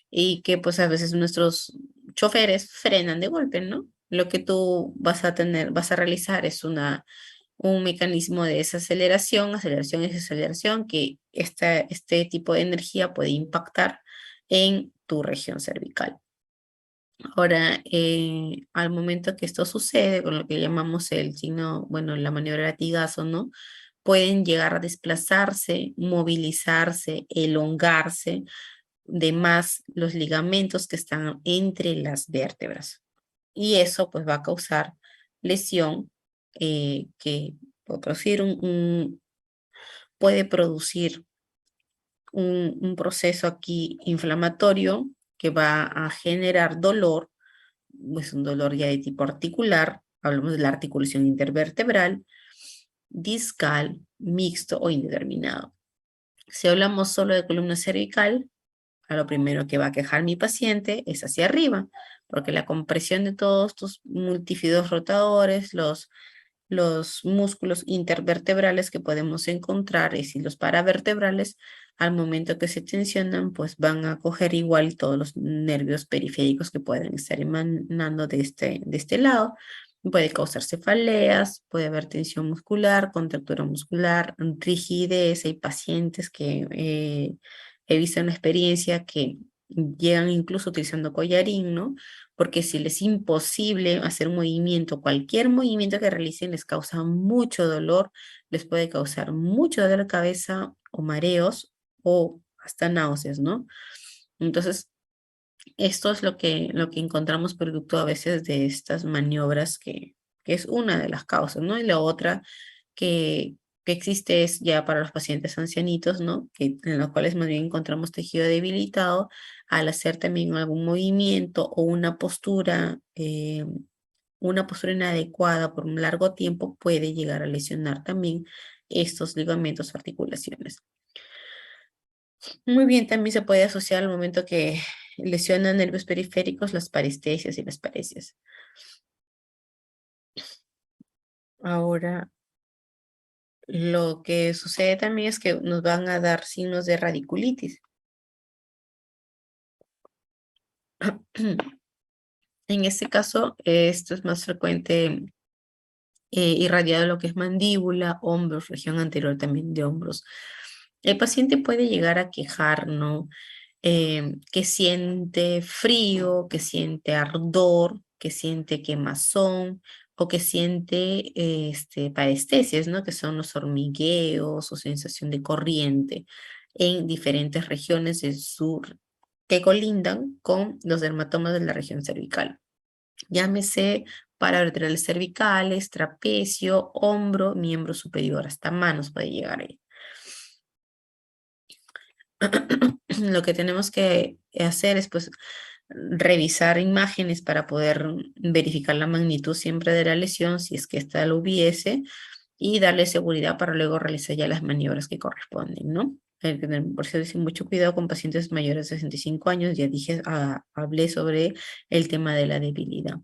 y que pues a veces nuestros choferes frenan de golpe, ¿no? Lo que tú vas a realizar es un mecanismo de desaceleración, aceleración y desaceleración, que este tipo de energía puede impactar en tu región cervical. Ahora, al momento que esto sucede, con lo que llamamos el signo, bueno, la maniobra de latigazo, ¿no? Pueden llegar a desplazarse, movilizarse, elongarse de más los ligamentos que están entre las vértebras. Y eso pues va a causar lesión que puede producir un proceso aquí inflamatorio que va a generar dolor, es un dolor ya de tipo articular, hablamos de la articulación intervertebral, discal, mixto o indeterminado. Si hablamos solo de columna cervical, a lo primero que va a quejar mi paciente es hacia arriba, porque la compresión de todos tus multífidos rotadores, los músculos intervertebrales que podemos encontrar y los paravertebrales, al momento que se tensionan, pues van a coger igual todos los nervios periféricos que pueden estar emanando de este lado. Puede causar cefaleas, puede haber tensión muscular, contractura muscular, rigidez. Hay pacientes que he visto en la experiencia que llegan incluso utilizando collarín, ¿no? Porque si les es imposible hacer un movimiento, cualquier movimiento que realicen les causa mucho dolor, les puede causar mucho dolor de cabeza o mareos o hasta náuseas, ¿no? Entonces, esto es lo que encontramos producto a veces de estas maniobras que es una de las causas, ¿no? Y la otra que, que existe es ya para los pacientes ancianitos, ¿no? En los cuales más bien encontramos tejido debilitado al hacer también algún movimiento o una postura inadecuada por un largo tiempo puede llegar a lesionar también estos ligamentos o articulaciones. Muy bien, también se puede asociar al momento que lesionan nervios periféricos, las parestesias y las paresias. Ahora, lo que sucede también es que nos van a dar signos de radiculitis. En este caso, esto es más frecuente irradiado lo que es mandíbula, hombros, región anterior también de hombros. El paciente puede llegar a quejar, ¿no? Que siente frío, que siente ardor, que siente quemazón o que siente parestesias, ¿no? Que son los hormigueos o sensación de corriente en diferentes regiones del sur que colindan con los dermatomas de la región cervical. Llámese paravertebrales cervicales, trapecio, hombro, miembro superior, hasta manos puede llegar ahí. Lo que tenemos que hacer es pues revisar imágenes para poder verificar la magnitud siempre de la lesión, si es que esta lo hubiese, y darle seguridad para luego realizar ya las maniobras que corresponden, ¿no? Hay que tener, por eso decir, mucho cuidado con pacientes mayores de 65 años. Ya dije, hablé sobre el tema de la debilidad.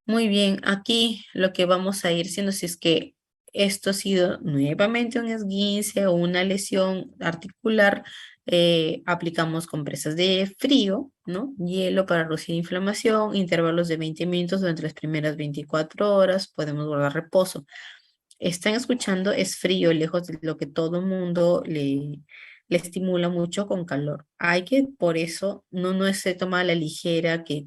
Muy bien, aquí lo que vamos a ir siendo, si es que esto ha sido nuevamente un esguince o una lesión articular, aplicamos compresas de frío, ¿no? Hielo para reducir inflamación, intervalos de 20 minutos durante las primeras 24 horas, podemos guardar reposo. están escuchando es frío, lejos de lo que todo el mundo le estimula mucho con calor. Hay que, por eso, no se toma a la ligera que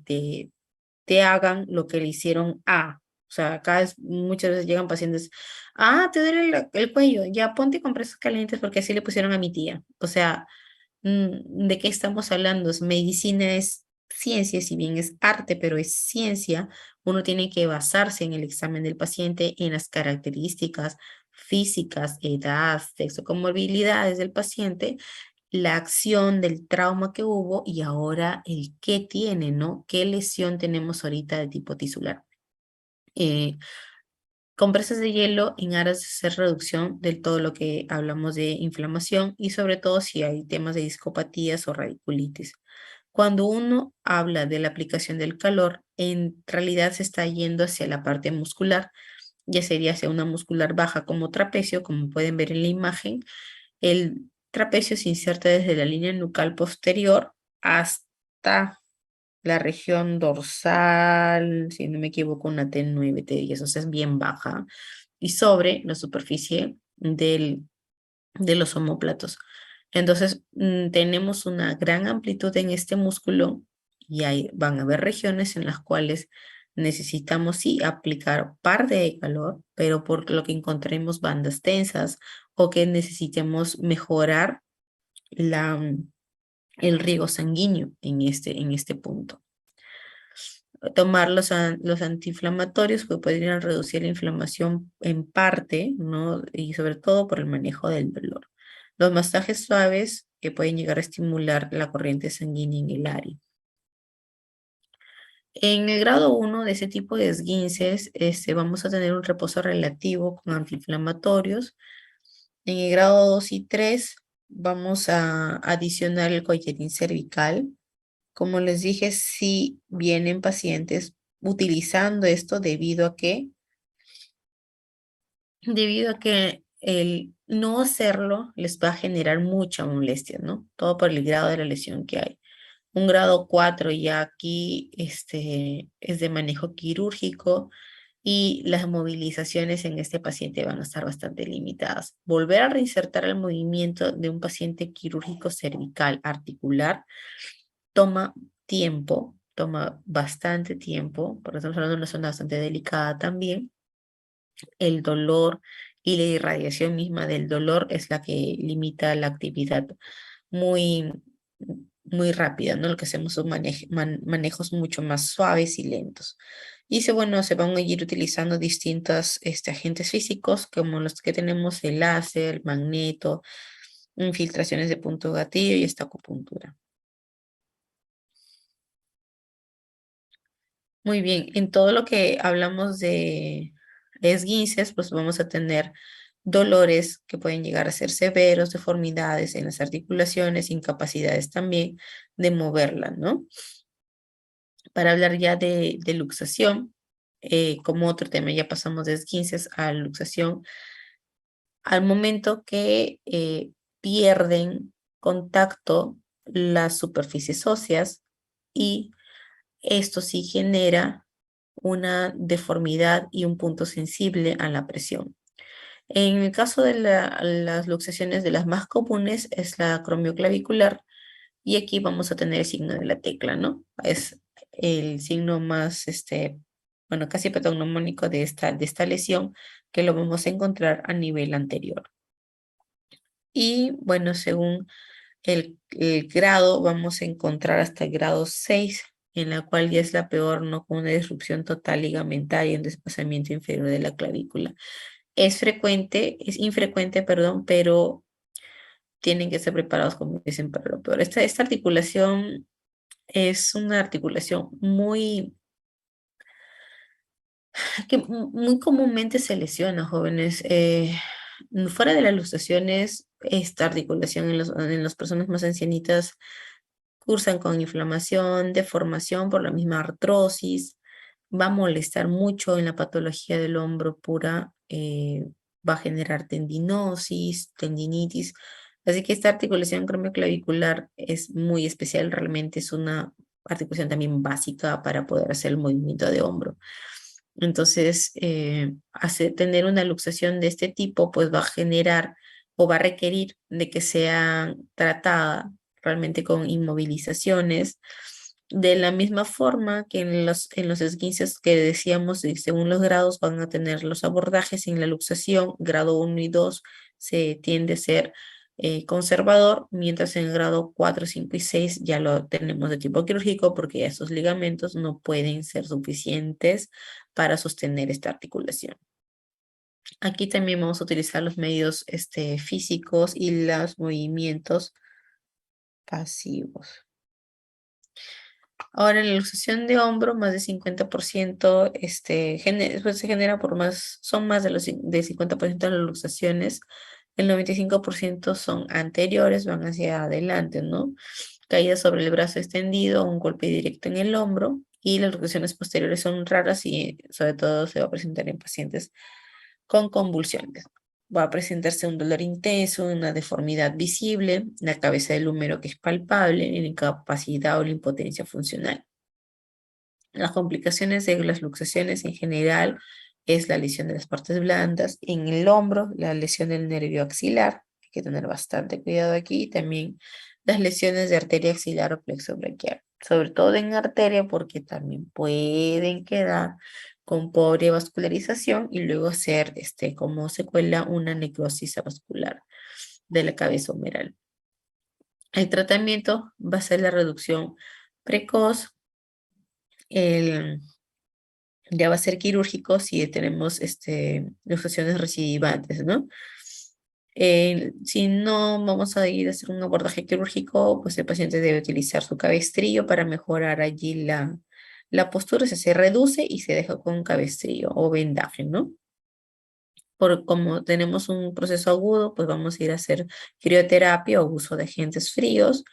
te hagan lo que le hicieron a. O sea, acá muchas veces llegan pacientes, te duele el cuello, ya ponte compresas calientes porque así le pusieron a mi tía. O sea, ¿de qué estamos hablando? Medicina es ciencia, si bien es arte, pero es ciencia. Uno tiene que basarse en el examen del paciente, en las características físicas, edad, sexo, comorbilidades del paciente, la acción del trauma que hubo y ahora el qué tiene, ¿no? ¿Qué lesión tenemos ahorita de tipo tisular? Eh, Compresas de hielo en aras de hacer reducción de todo lo que hablamos de inflamación y sobre todo si hay temas de discopatías o radiculitis. Cuando uno habla de la aplicación del calor, en realidad se está yendo hacia la parte muscular, ya sería hacia una muscular baja como trapecio, como pueden ver en la imagen. El trapecio se inserta desde la línea nucal posterior hasta la región dorsal, si no me equivoco, una T9, T10, o sea, es bien baja, y sobre la superficie de los omóplatos. Entonces, tenemos una gran amplitud en este músculo y ahí van a haber regiones en las cuales necesitamos sí aplicar parte de calor, pero por lo que encontremos bandas tensas o que necesitemos mejorar el riego sanguíneo en este punto. Tomar los antiinflamatorios que podrían reducir la inflamación en parte, ¿no? Y sobre todo por el manejo del dolor. Los masajes suaves que pueden llegar a estimular la corriente sanguínea en el área. En el grado 1 de ese tipo de esguinces, vamos a tener un reposo relativo con antiinflamatorios. En el grado 2 y 3 vamos a adicionar el collarín cervical. Como les dije, si vienen pacientes utilizando esto debido a que el no hacerlo les va a generar mucha molestia, ¿no? Todo por el grado de la lesión que hay. Un grado 4 ya aquí es de manejo quirúrgico y las movilizaciones en este paciente van a estar bastante limitadas. Volver a reinsertar el movimiento de un paciente quirúrgico cervical articular toma tiempo, toma bastante tiempo, porque estamos hablando de una zona bastante delicada también. El dolor y la irradiación misma del dolor es la que limita la actividad muy, muy rápida, ¿no? Lo que hacemos son manejos mucho más suaves y lentos. Y bueno, se van a ir utilizando distintos agentes físicos, como los que tenemos el láser, el magneto, infiltraciones de punto gatillo y esta acupuntura. Muy bien, en todo lo que hablamos de esguinces, pues vamos a tener dolores que pueden llegar a ser severos, deformidades en las articulaciones, incapacidades también de moverla, ¿no? Para hablar ya de luxación, como otro tema, ya pasamos de esguinces a luxación, al momento que pierden contacto las superficies óseas y esto sí genera una deformidad y un punto sensible a la presión. En el caso de las luxaciones de las más comunes es la acromioclavicular y aquí vamos a tener el signo de la tecla, ¿no? Es el signo más, bueno, casi patognomónico de esta lesión que lo vamos a encontrar a nivel anterior. Y bueno, según el grado, vamos a encontrar hasta el grado 6, en la cual ya es la peor, ¿no? Con una disrupción total ligamentaria y un desplazamiento inferior de la clavícula. Es infrecuente, perdón, pero tienen que estar preparados, como dicen, para lo peor. Esta articulación es una articulación que muy comúnmente se lesiona, jóvenes. Fuera de las luxaciones, esta articulación en las personas más ancianitas cursan con inflamación, deformación por la misma artrosis, va a molestar mucho en la patología del hombro pura, va a generar tendinosis, tendinitis. Así que esta articulación cromioclavicular es muy especial, realmente es una articulación también básica para poder hacer el movimiento de hombro. Entonces, tener una luxación de este tipo, pues va a generar o va a requerir de que sea tratada realmente con inmovilizaciones, de la misma forma que en los esguinces que decíamos, según los grados van a tener los abordajes. En la luxación, grado 1 y 2 se tiende a ser conservador, mientras en el grado 4, 5 y 6 ya lo tenemos de tipo quirúrgico, porque esos ligamentos no pueden ser suficientes para sostener esta articulación. Aquí también vamos a utilizar los medios físicos y los movimientos pasivos. Ahora, en la luxación de hombro, más de 50% pues, se genera son más de 50% de las luxaciones. El 95% son anteriores, van hacia adelante, ¿no? Caída sobre el brazo extendido, un golpe directo en el hombro, y las luxaciones posteriores son raras y sobre todo se va a presentar en pacientes con convulsiones. Va a presentarse un dolor intenso, una deformidad visible, la cabeza del húmero que es palpable, la incapacidad o la impotencia funcional. Las complicaciones de las luxaciones en general es la lesión de las partes blandas. En el hombro, la lesión del nervio axilar. Hay que tener bastante cuidado aquí. También las lesiones de arteria axilar o plexo braquial. Sobre todo en arteria, porque también pueden quedar con pobre vascularización y luego ser como secuela una necrosis vascular de la cabeza humeral. El tratamiento va a ser la reducción precoz. Ya va a ser quirúrgico si tenemos luxaciones recidivantes, ¿no? Si no vamos a ir a hacer un abordaje quirúrgico, pues el paciente debe utilizar su cabestrillo para mejorar allí la postura. Se reduce y se deja con cabestrillo o vendaje, ¿no? Como tenemos un proceso agudo, pues vamos a ir a hacer crioterapia o uso de agentes fríos,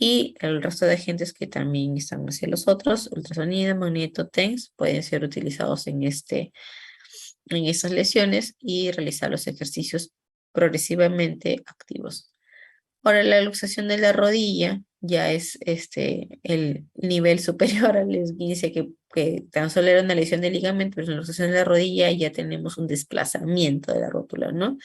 y el resto de agentes que también están hacia los otros, ultrasonido, magneto, TENS, pueden ser utilizados en estas lesiones y realizar los ejercicios progresivamente activos. Ahora, la luxación de la rodilla ya es el nivel superior al esguince, que tan solo era una lesión de ligamento, pero en la luxación de la rodilla ya tenemos un desplazamiento de la rótula, ¿no?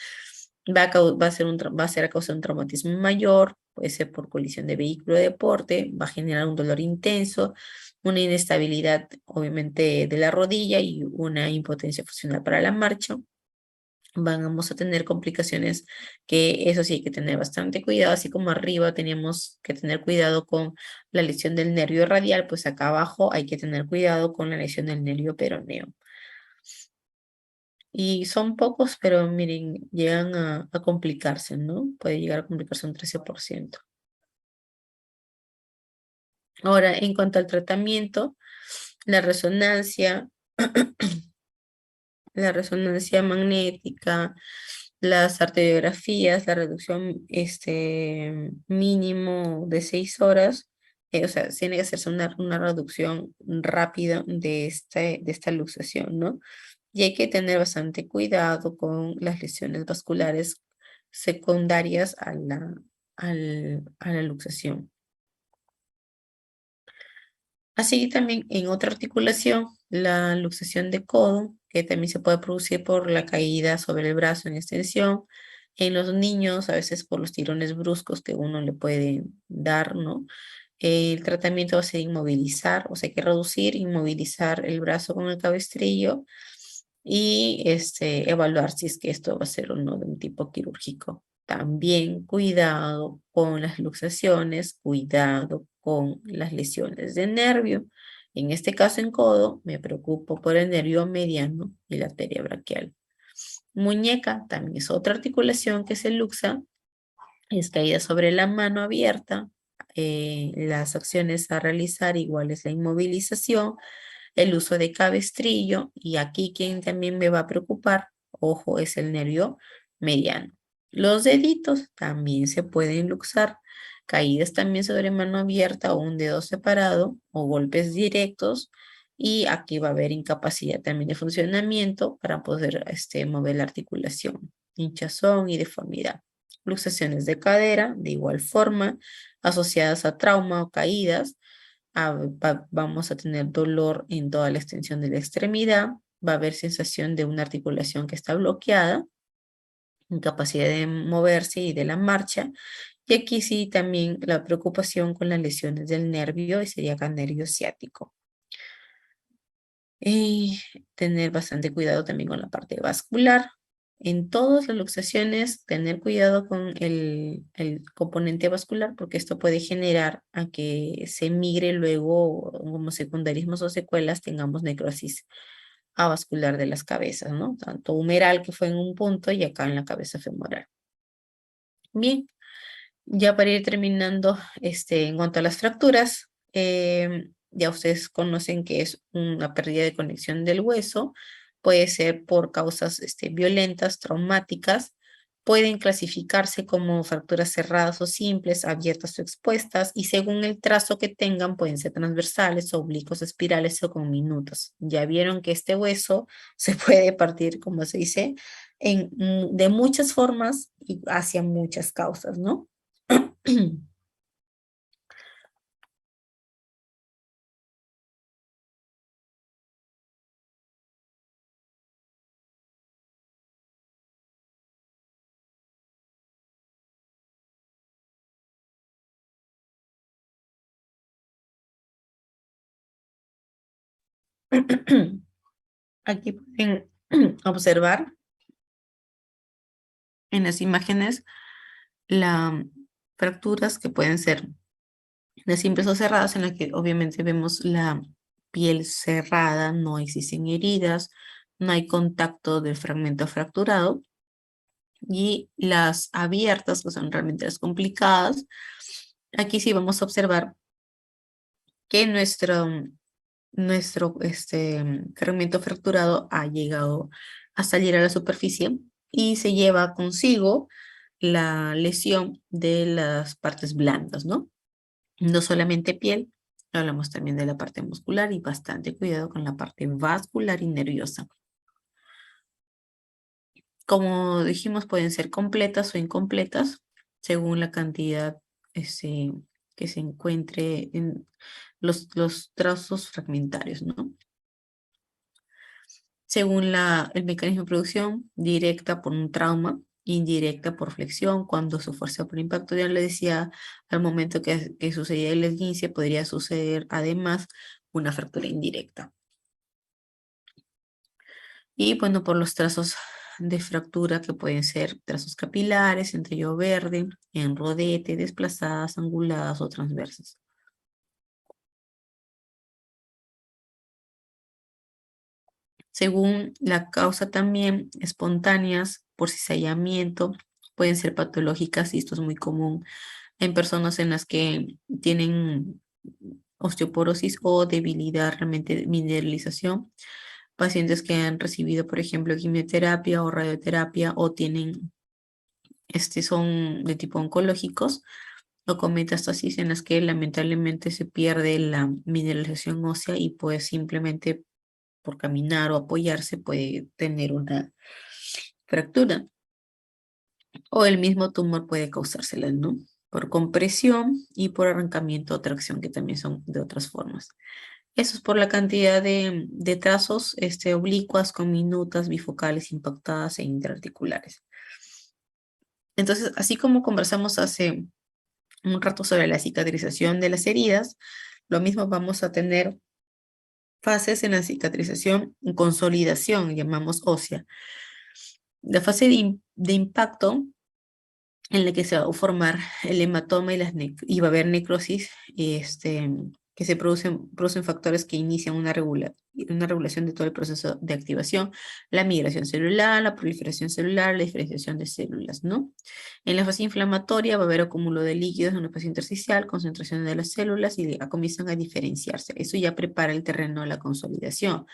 Va a ser a causa de un traumatismo mayor, puede ser por colisión de vehículo de deporte, va a generar un dolor intenso, una inestabilidad obviamente de la rodilla y una impotencia funcional para la marcha. Vamos a tener complicaciones, que eso sí hay que tener bastante cuidado. Así como arriba teníamos que tener cuidado con la lesión del nervio radial, pues acá abajo hay que tener cuidado con la lesión del nervio peroneo. Y son pocos, pero miren, llegan a complicarse, ¿no? Puede llegar a complicarse un 13%. Ahora, en cuanto al tratamiento, la resonancia, la resonancia magnética, las arteriografías, la reducción mínimo de 6 horas, o sea, tiene que hacerse una reducción rápida de esta luxación, ¿no? Y hay que tener bastante cuidado con las lesiones vasculares secundarias a la luxación. Así también en otra articulación, la luxación de codo, que también se puede producir por la caída sobre el brazo en extensión. En los niños, a veces por los tirones bruscos que uno le puede dar, ¿no? El tratamiento va a ser inmovilizar, o sea, hay que reducir, inmovilizar el brazo con el cabestrillo y evaluar si es que esto va a ser o no de un tipo quirúrgico. También cuidado con las luxaciones, cuidado con las lesiones de nervio. En este caso en codo, me preocupo por el nervio mediano y la arteria braquial. Muñeca también es otra articulación que se luxa, es caída sobre la mano abierta. Las acciones a realizar igual es la inmovilización, el uso de cabestrillo, y aquí quien también me va a preocupar, ojo, es el nervio mediano. Los deditos también se pueden luxar, caídas también sobre mano abierta o un dedo separado o golpes directos, y aquí va a haber incapacidad también de funcionamiento para poder mover la articulación, hinchazón y deformidad. Luxaciones de cadera, de igual forma, asociadas a trauma o caídas. Vamos a tener dolor en toda la extensión de la extremidad, va a haber sensación de una articulación que está bloqueada, incapacidad de moverse y de la marcha. Y aquí sí también la preocupación con las lesiones del nervio, y sería acá nervio ciático. Y tener bastante cuidado también con la parte vascular. En todas las luxaciones, tener cuidado con el componente vascular, porque esto puede generar a que se migre luego, como secundarismos o secuelas, tengamos necrosis avascular de las cabezas, ¿no? Tanto humeral, que fue en un punto, y acá en la cabeza femoral. Bien, ya para ir terminando, en cuanto a las fracturas, ya ustedes conocen que es una pérdida de conexión del hueso, puede ser por causas violentas, traumáticas, pueden clasificarse como fracturas cerradas o simples, abiertas o expuestas, y según el trazo que tengan, pueden ser transversales, oblicuos, espirales o con minutos. Ya vieron que este hueso se puede partir, como se dice, de muchas formas y hacia muchas causas, ¿no? Aquí pueden observar en las imágenes las fracturas que pueden ser de simples o cerradas, en las que obviamente vemos la piel cerrada, no existen heridas, no hay contacto del fragmento fracturado, y las abiertas, que son realmente las complicadas, aquí sí vamos a observar que nuestro fragmento fracturado ha llegado a salir a la superficie y se lleva consigo la lesión de las partes blandas, ¿no? No solamente piel, hablamos también de la parte muscular, y bastante cuidado con la parte vascular y nerviosa. Como dijimos, pueden ser completas o incompletas según la cantidad que se encuentre en los trazos fragmentarios, ¿no? Según el mecanismo de producción, directa por un trauma, indirecta por flexión, cuando su fuerza por impacto, ya le decía, al momento que sucedía el esguince, podría suceder además una fractura indirecta. Y bueno, por los trazos de fractura, que pueden ser trazos capilares, centrillo verde, en rodete, desplazadas, anguladas o transversas. Según la causa también, espontáneas, por cizallamiento, pueden ser patológicas, y esto es muy común en personas en las que tienen osteoporosis o debilidad realmente de mineralización, pacientes que han recibido, por ejemplo, quimioterapia o radioterapia, o son de tipo oncológicos, o con metástasis, en las que lamentablemente se pierde la mineralización ósea, y pues simplemente por caminar o apoyarse puede tener una fractura, o el mismo tumor puede causársela, ¿no? Por compresión y por arrancamiento o tracción, que también son de otras formas. Eso es por la cantidad de trazos oblicuas con minutas, bifocales, impactadas e interarticulares. Entonces, así como conversamos hace un rato sobre la cicatrización de las heridas, lo mismo vamos a tener fases en la cicatrización y consolidación, llamamos ósea. La fase de impacto, en la que se va a formar el hematoma y va a haber necrosis, que se producen factores que inician una regulación de todo el proceso de activación, la migración celular, la proliferación celular, la diferenciación de células, ¿no? En la fase inflamatoria va a haber acúmulo de líquidos en la fase intersticial, concentración de las células, y ya comienzan a diferenciarse. Eso ya prepara el terreno de la consolidación.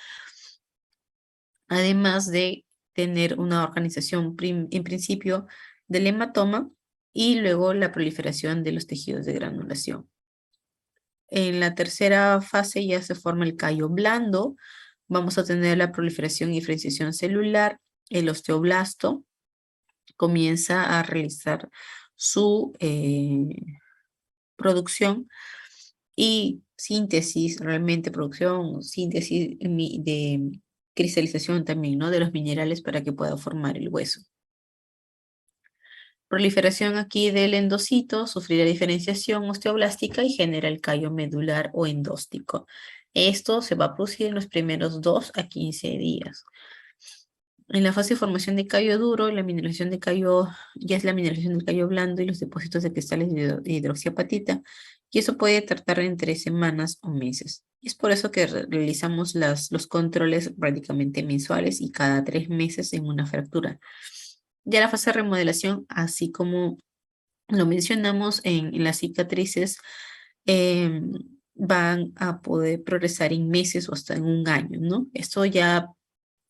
Además de tener una organización en principio del hematoma, y luego la proliferación de los tejidos de granulación. En la tercera fase ya se forma el callo blando, vamos a tener la proliferación y diferenciación celular, el osteoblasto comienza a realizar su producción y síntesis, realmente producción, síntesis cristalización también, ¿no? De los minerales para que pueda formar el hueso. Proliferación aquí del endocito, sufrirá diferenciación osteoblástica y genera el callo medular o endóstico. Esto se va a producir en los primeros 2 a 15 días. En la fase de formación de callo duro, la mineralización de callo ya es la mineralización del callo blando y los depósitos de cristales de hidroxiapatita, y eso puede tratar entre semanas o meses. Y es por eso que realizamos los controles prácticamente mensuales y cada 3 meses en una fractura. Ya la fase de remodelación, así como lo mencionamos en las cicatrices, em, van a poder progresar en meses o hasta en un año, ¿no? Esto ya,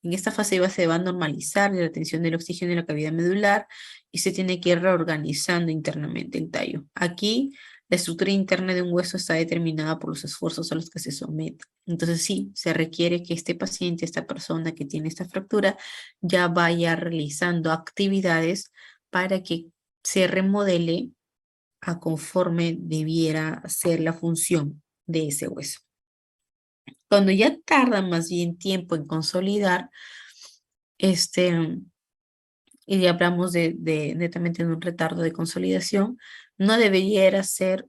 en esta fase se va a normalizar la retención del oxígeno en la cavidad medular y se tiene que ir reorganizando internamente el tallo. Aquí, la estructura interna de un hueso está determinada por los esfuerzos a los que se somete. Entonces, sí, se requiere que este paciente, esta persona que tiene esta fractura, ya vaya realizando actividades para que se remodele a conforme debiera ser la función de ese hueso. Cuando ya tarda más bien tiempo en consolidar, y ya hablamos de netamente de un retardo de consolidación, no debería ser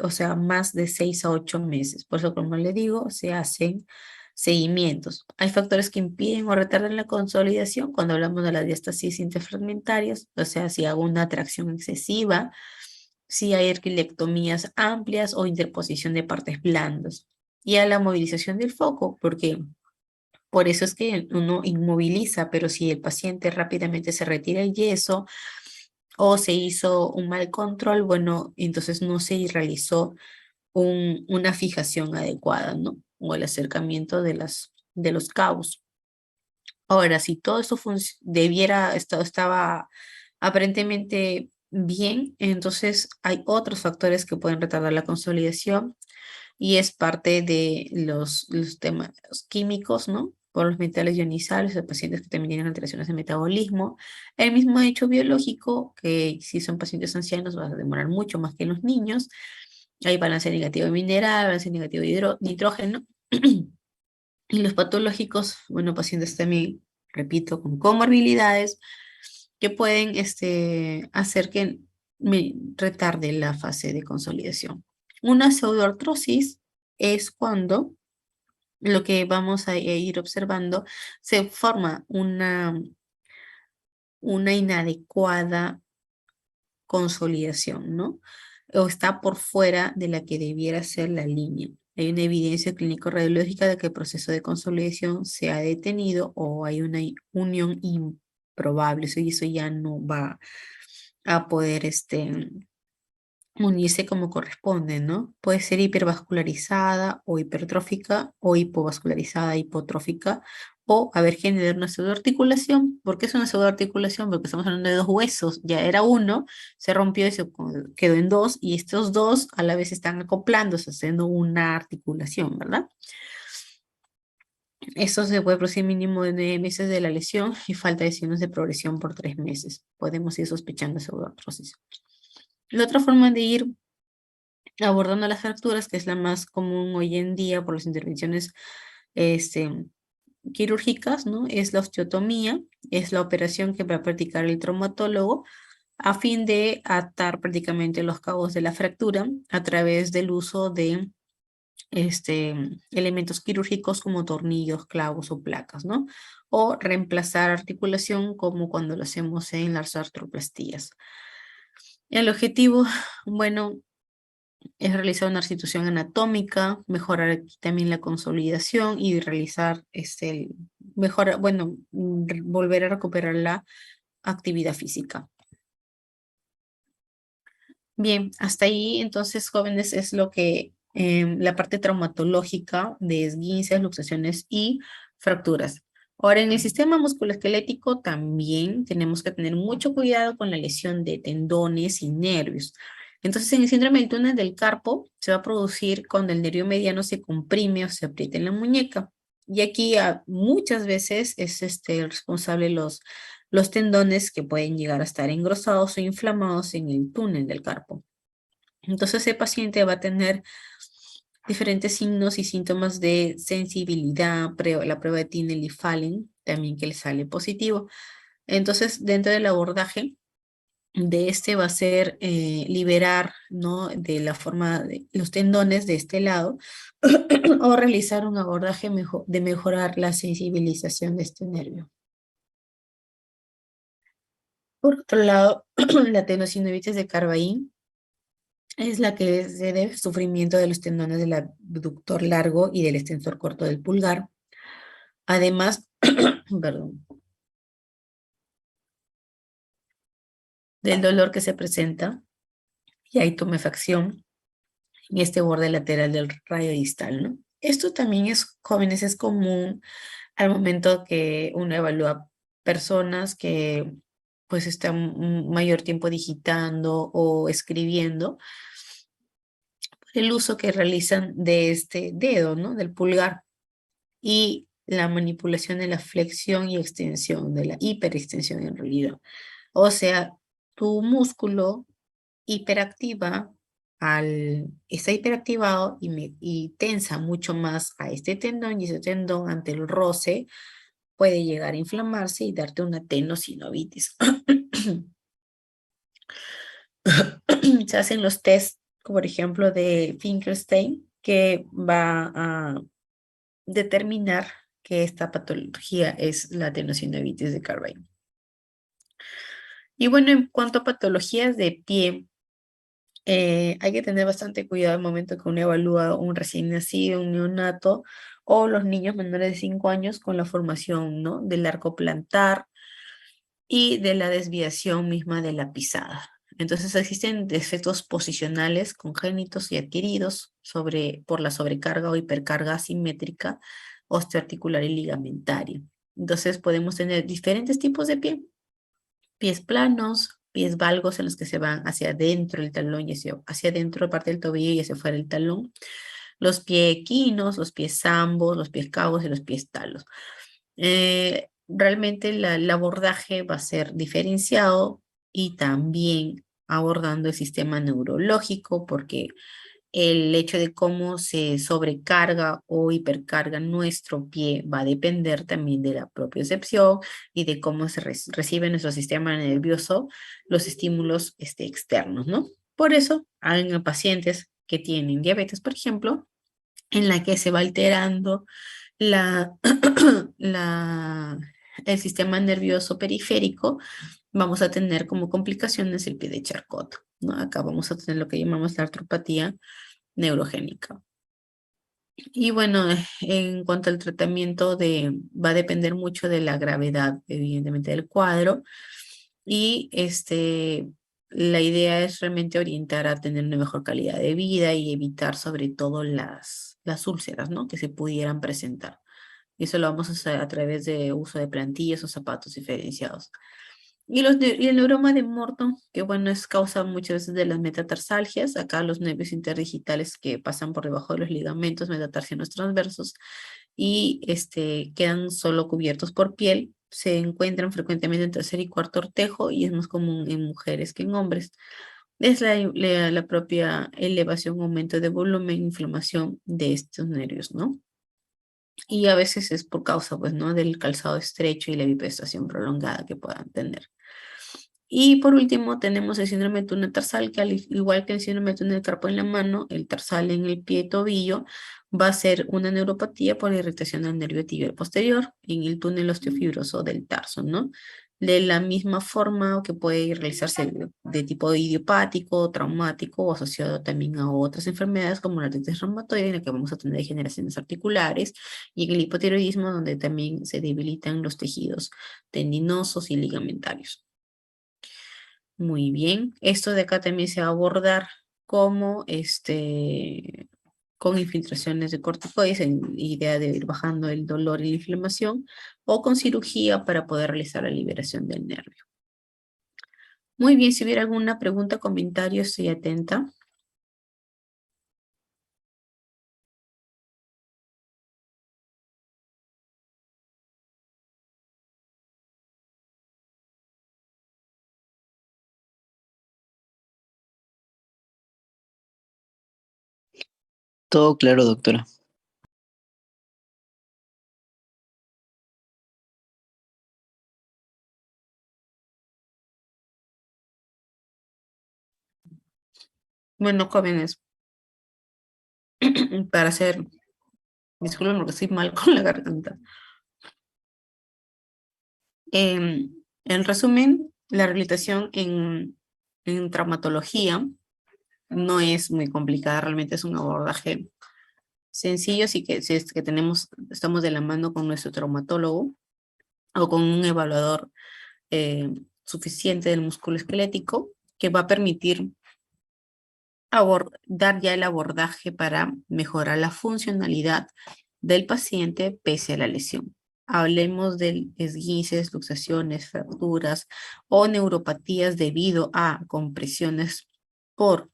o sea, más de 6 a 8 meses. Por eso, como le digo, se hacen seguimientos. Hay factores que impiden o retardan la consolidación cuando hablamos de las diástasis interfragmentarias, o sea, si hago una tracción excesiva, si hay arquilectomías amplias o interposición de partes blandas. Y a la movilización del foco, porque por eso es que uno inmoviliza, pero si el paciente rápidamente se retira el yeso o se hizo un mal control, bueno, entonces no se realizó una fijación adecuada, ¿no? O el acercamiento de los cabos. Ahora, si todo eso estaba aparentemente bien, entonces hay otros factores que pueden retardar la consolidación y es parte de los temas químicos, ¿no? Por los metales ionizantes, de pacientes que también tienen alteraciones de metabolismo. El mismo hecho biológico, que si son pacientes ancianos va a demorar mucho más que en los niños. Hay balance negativo de mineral, balance negativo de nitrógeno. Y los patológicos, bueno, pacientes también, repito, con comorbilidades que pueden hacer que me retarde la fase de consolidación. Una pseudoartrosis es cuando lo que vamos a ir observando se forma una inadecuada consolidación, ¿no? O está por fuera de la que debiera ser la línea. Hay una evidencia clínico-radiológica de que el proceso de consolidación se ha detenido o hay una unión improbable, y eso ya no va a poder unirse como corresponde, ¿no? Puede ser hipervascularizada o hipertrófica o hipovascularizada, hipotrófica o haber generado una pseudoarticulación. ¿Por qué es una pseudoarticulación? Porque estamos hablando de dos huesos, ya era uno, se rompió y se quedó en dos y estos dos a la vez están acoplándose, haciendo una articulación, ¿verdad? Esto se puede producir mínimo de 9 meses de la lesión y falta de signos de progresión por 3 meses. Podemos ir sospechando pseudoartrosis. La otra forma de ir abordando las fracturas, que es la más común hoy en día por las intervenciones este, quirúrgicas, ¿no? Es la osteotomía, es la operación que va a practicar el traumatólogo a fin de atar prácticamente los cabos de la fractura a través del uso de elementos quirúrgicos como tornillos, clavos o placas, ¿no? O reemplazar articulación como cuando lo hacemos en las artroplastías. El objetivo, bueno, es realizar una restitución anatómica, mejorar aquí también la consolidación y realizar volver a recuperar la actividad física. Bien, hasta ahí entonces, jóvenes, es lo que la parte traumatológica de esguinces, luxaciones y fracturas. Ahora, en el sistema musculoesquelético también tenemos que tener mucho cuidado con la lesión de tendones y nervios. Entonces, en el síndrome del túnel del carpo se va a producir cuando el nervio mediano se comprime o se aprieta en la muñeca. Y aquí muchas veces es el responsable los tendones que pueden llegar a estar engrosados o inflamados en el túnel del carpo. Entonces, ese paciente va a tener diferentes signos y síntomas de sensibilidad, la prueba de Tinel y Fallen, también que le sale positivo. Entonces, dentro del abordaje de este va a ser liberar, ¿no? De la forma de los tendones de este lado o realizar un abordaje de mejorar la sensibilización de este nervio. Por otro lado, la tendinosinovitis de Carvain es la que se debe al sufrimiento de los tendones del abductor largo y del extensor corto del pulgar. Además, perdón, del dolor que se presenta y hay tumefacción en este borde lateral del rayo distal, ¿no? Esto también es, jóvenes, es común al momento que uno evalúa personas que pues están mayor tiempo digitando o escribiendo, el uso que realizan de este dedo, ¿no? Del pulgar y la manipulación de la flexión y extensión, de la hiperextensión en realidad. O sea, tu músculo hiperactiva está hiperactivado y tensa mucho más a este tendón y ese tendón ante el roce puede llegar a inflamarse y darte una tendinosinovitis. Se hacen los test, por ejemplo, de Finkelstein, que va a determinar que esta patología es la tendinosinovitis de Carvalho. Y bueno, en cuanto a patologías de pie, hay que tener bastante cuidado al momento que uno evalúa un recién nacido, un neonato o los niños menores de 5 años con la formación, ¿no? Del arco plantar y de la desviación misma de la pisada. Entonces existen defectos posicionales congénitos y adquiridos por la sobrecarga o hipercarga asimétrica osteoarticular y ligamentaria. Entonces podemos tener diferentes tipos de pie, pies planos, pies valgos en los que se van hacia adentro el talón y hacia adentro parte del tobillo y hacia afuera el talón, los pies equinos, los pies zambos, los pies cabos y los pies talos. Realmente el abordaje va a ser diferenciado y también abordando el sistema neurológico, porque el hecho de cómo se sobrecarga o hipercarga nuestro pie va a depender también de la propiocepción y de cómo se recibe nuestro sistema nervioso los estímulos externos, ¿no? Por eso, hay pacientes que tienen diabetes, por ejemplo, en la que se va alterando la, la, el sistema nervioso periférico, vamos a tener como complicaciones el pie de Charcot, ¿no? Acá vamos a tener lo que llamamos la artropatía neurogénica. Y bueno, en cuanto al tratamiento va a depender mucho de la gravedad, evidentemente, del cuadro. Y la idea es realmente orientar a tener una mejor calidad de vida y evitar sobre todo las úlceras, ¿no? Que se pudieran presentar. Y eso lo vamos a hacer a través de uso de plantillas o zapatos diferenciados. Y el neuroma de Morton, que bueno, es causa muchas veces de las metatarsalgias, acá los nervios interdigitales que pasan por debajo de los ligamentos metatarsianos transversos y quedan solo cubiertos por piel, se encuentran frecuentemente en tercer y cuarto ortejo y es más común en mujeres que en hombres. Es la propia elevación, aumento de volumen, inflamación de estos nervios, ¿no? Y a veces es por causa, pues, ¿no? Del calzado estrecho y la bipestación prolongada que puedan tener. Y por último tenemos el síndrome de túnel tarsal, que al igual que el síndrome de túnel carpo en la mano, el tarsal en el pie y tobillo va a ser una neuropatía por irritación del nervio tibial posterior en el túnel osteofibroso del tarso, ¿no? De la misma forma que puede realizarse de tipo idiopático, traumático o asociado también a otras enfermedades como la artritis reumatoide, en la que vamos a tener degeneraciones articulares, y en el hipotiroidismo, donde también se debilitan los tejidos tendinosos y ligamentarios. Muy bien. Esto de acá también se va a abordar como con infiltraciones de corticoides en idea de ir bajando el dolor y la inflamación o con cirugía para poder realizar la liberación del nervio. Muy bien, si hubiera alguna pregunta o comentario, estoy atenta. Todo claro, doctora. Bueno, jóvenes, para hacer, disculpen porque estoy mal con la garganta. En resumen, la rehabilitación en traumatología no es muy complicada, realmente es un abordaje sencillo, así que si es que estamos de la mano con nuestro traumatólogo o con un evaluador suficiente del músculo esquelético que va a permitir dar ya el abordaje para mejorar la funcionalidad del paciente pese a la lesión. Hablemos de esguinces, luxaciones, fracturas o neuropatías debido a compresiones por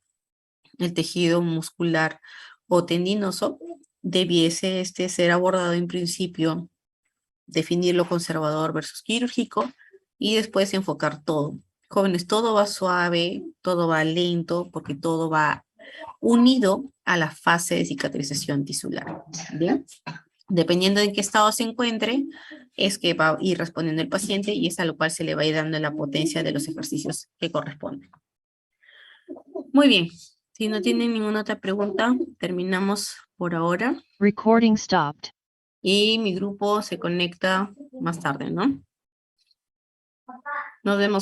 el tejido muscular o tendinoso, debiese ser abordado en principio, definir lo conservador versus quirúrgico y después enfocar todo. Jóvenes, todo va suave, todo va lento, porque todo va unido a la fase de cicatrización tisular. ¿Bien? Dependiendo de en qué estado se encuentre, es que va a ir respondiendo el paciente y es a lo cual se le va a ir dando la potencia de los ejercicios que corresponden. Muy bien. Si no tienen ninguna otra pregunta, terminamos por ahora. Recording stopped. Y mi grupo se conecta más tarde, ¿no? Nos vemos.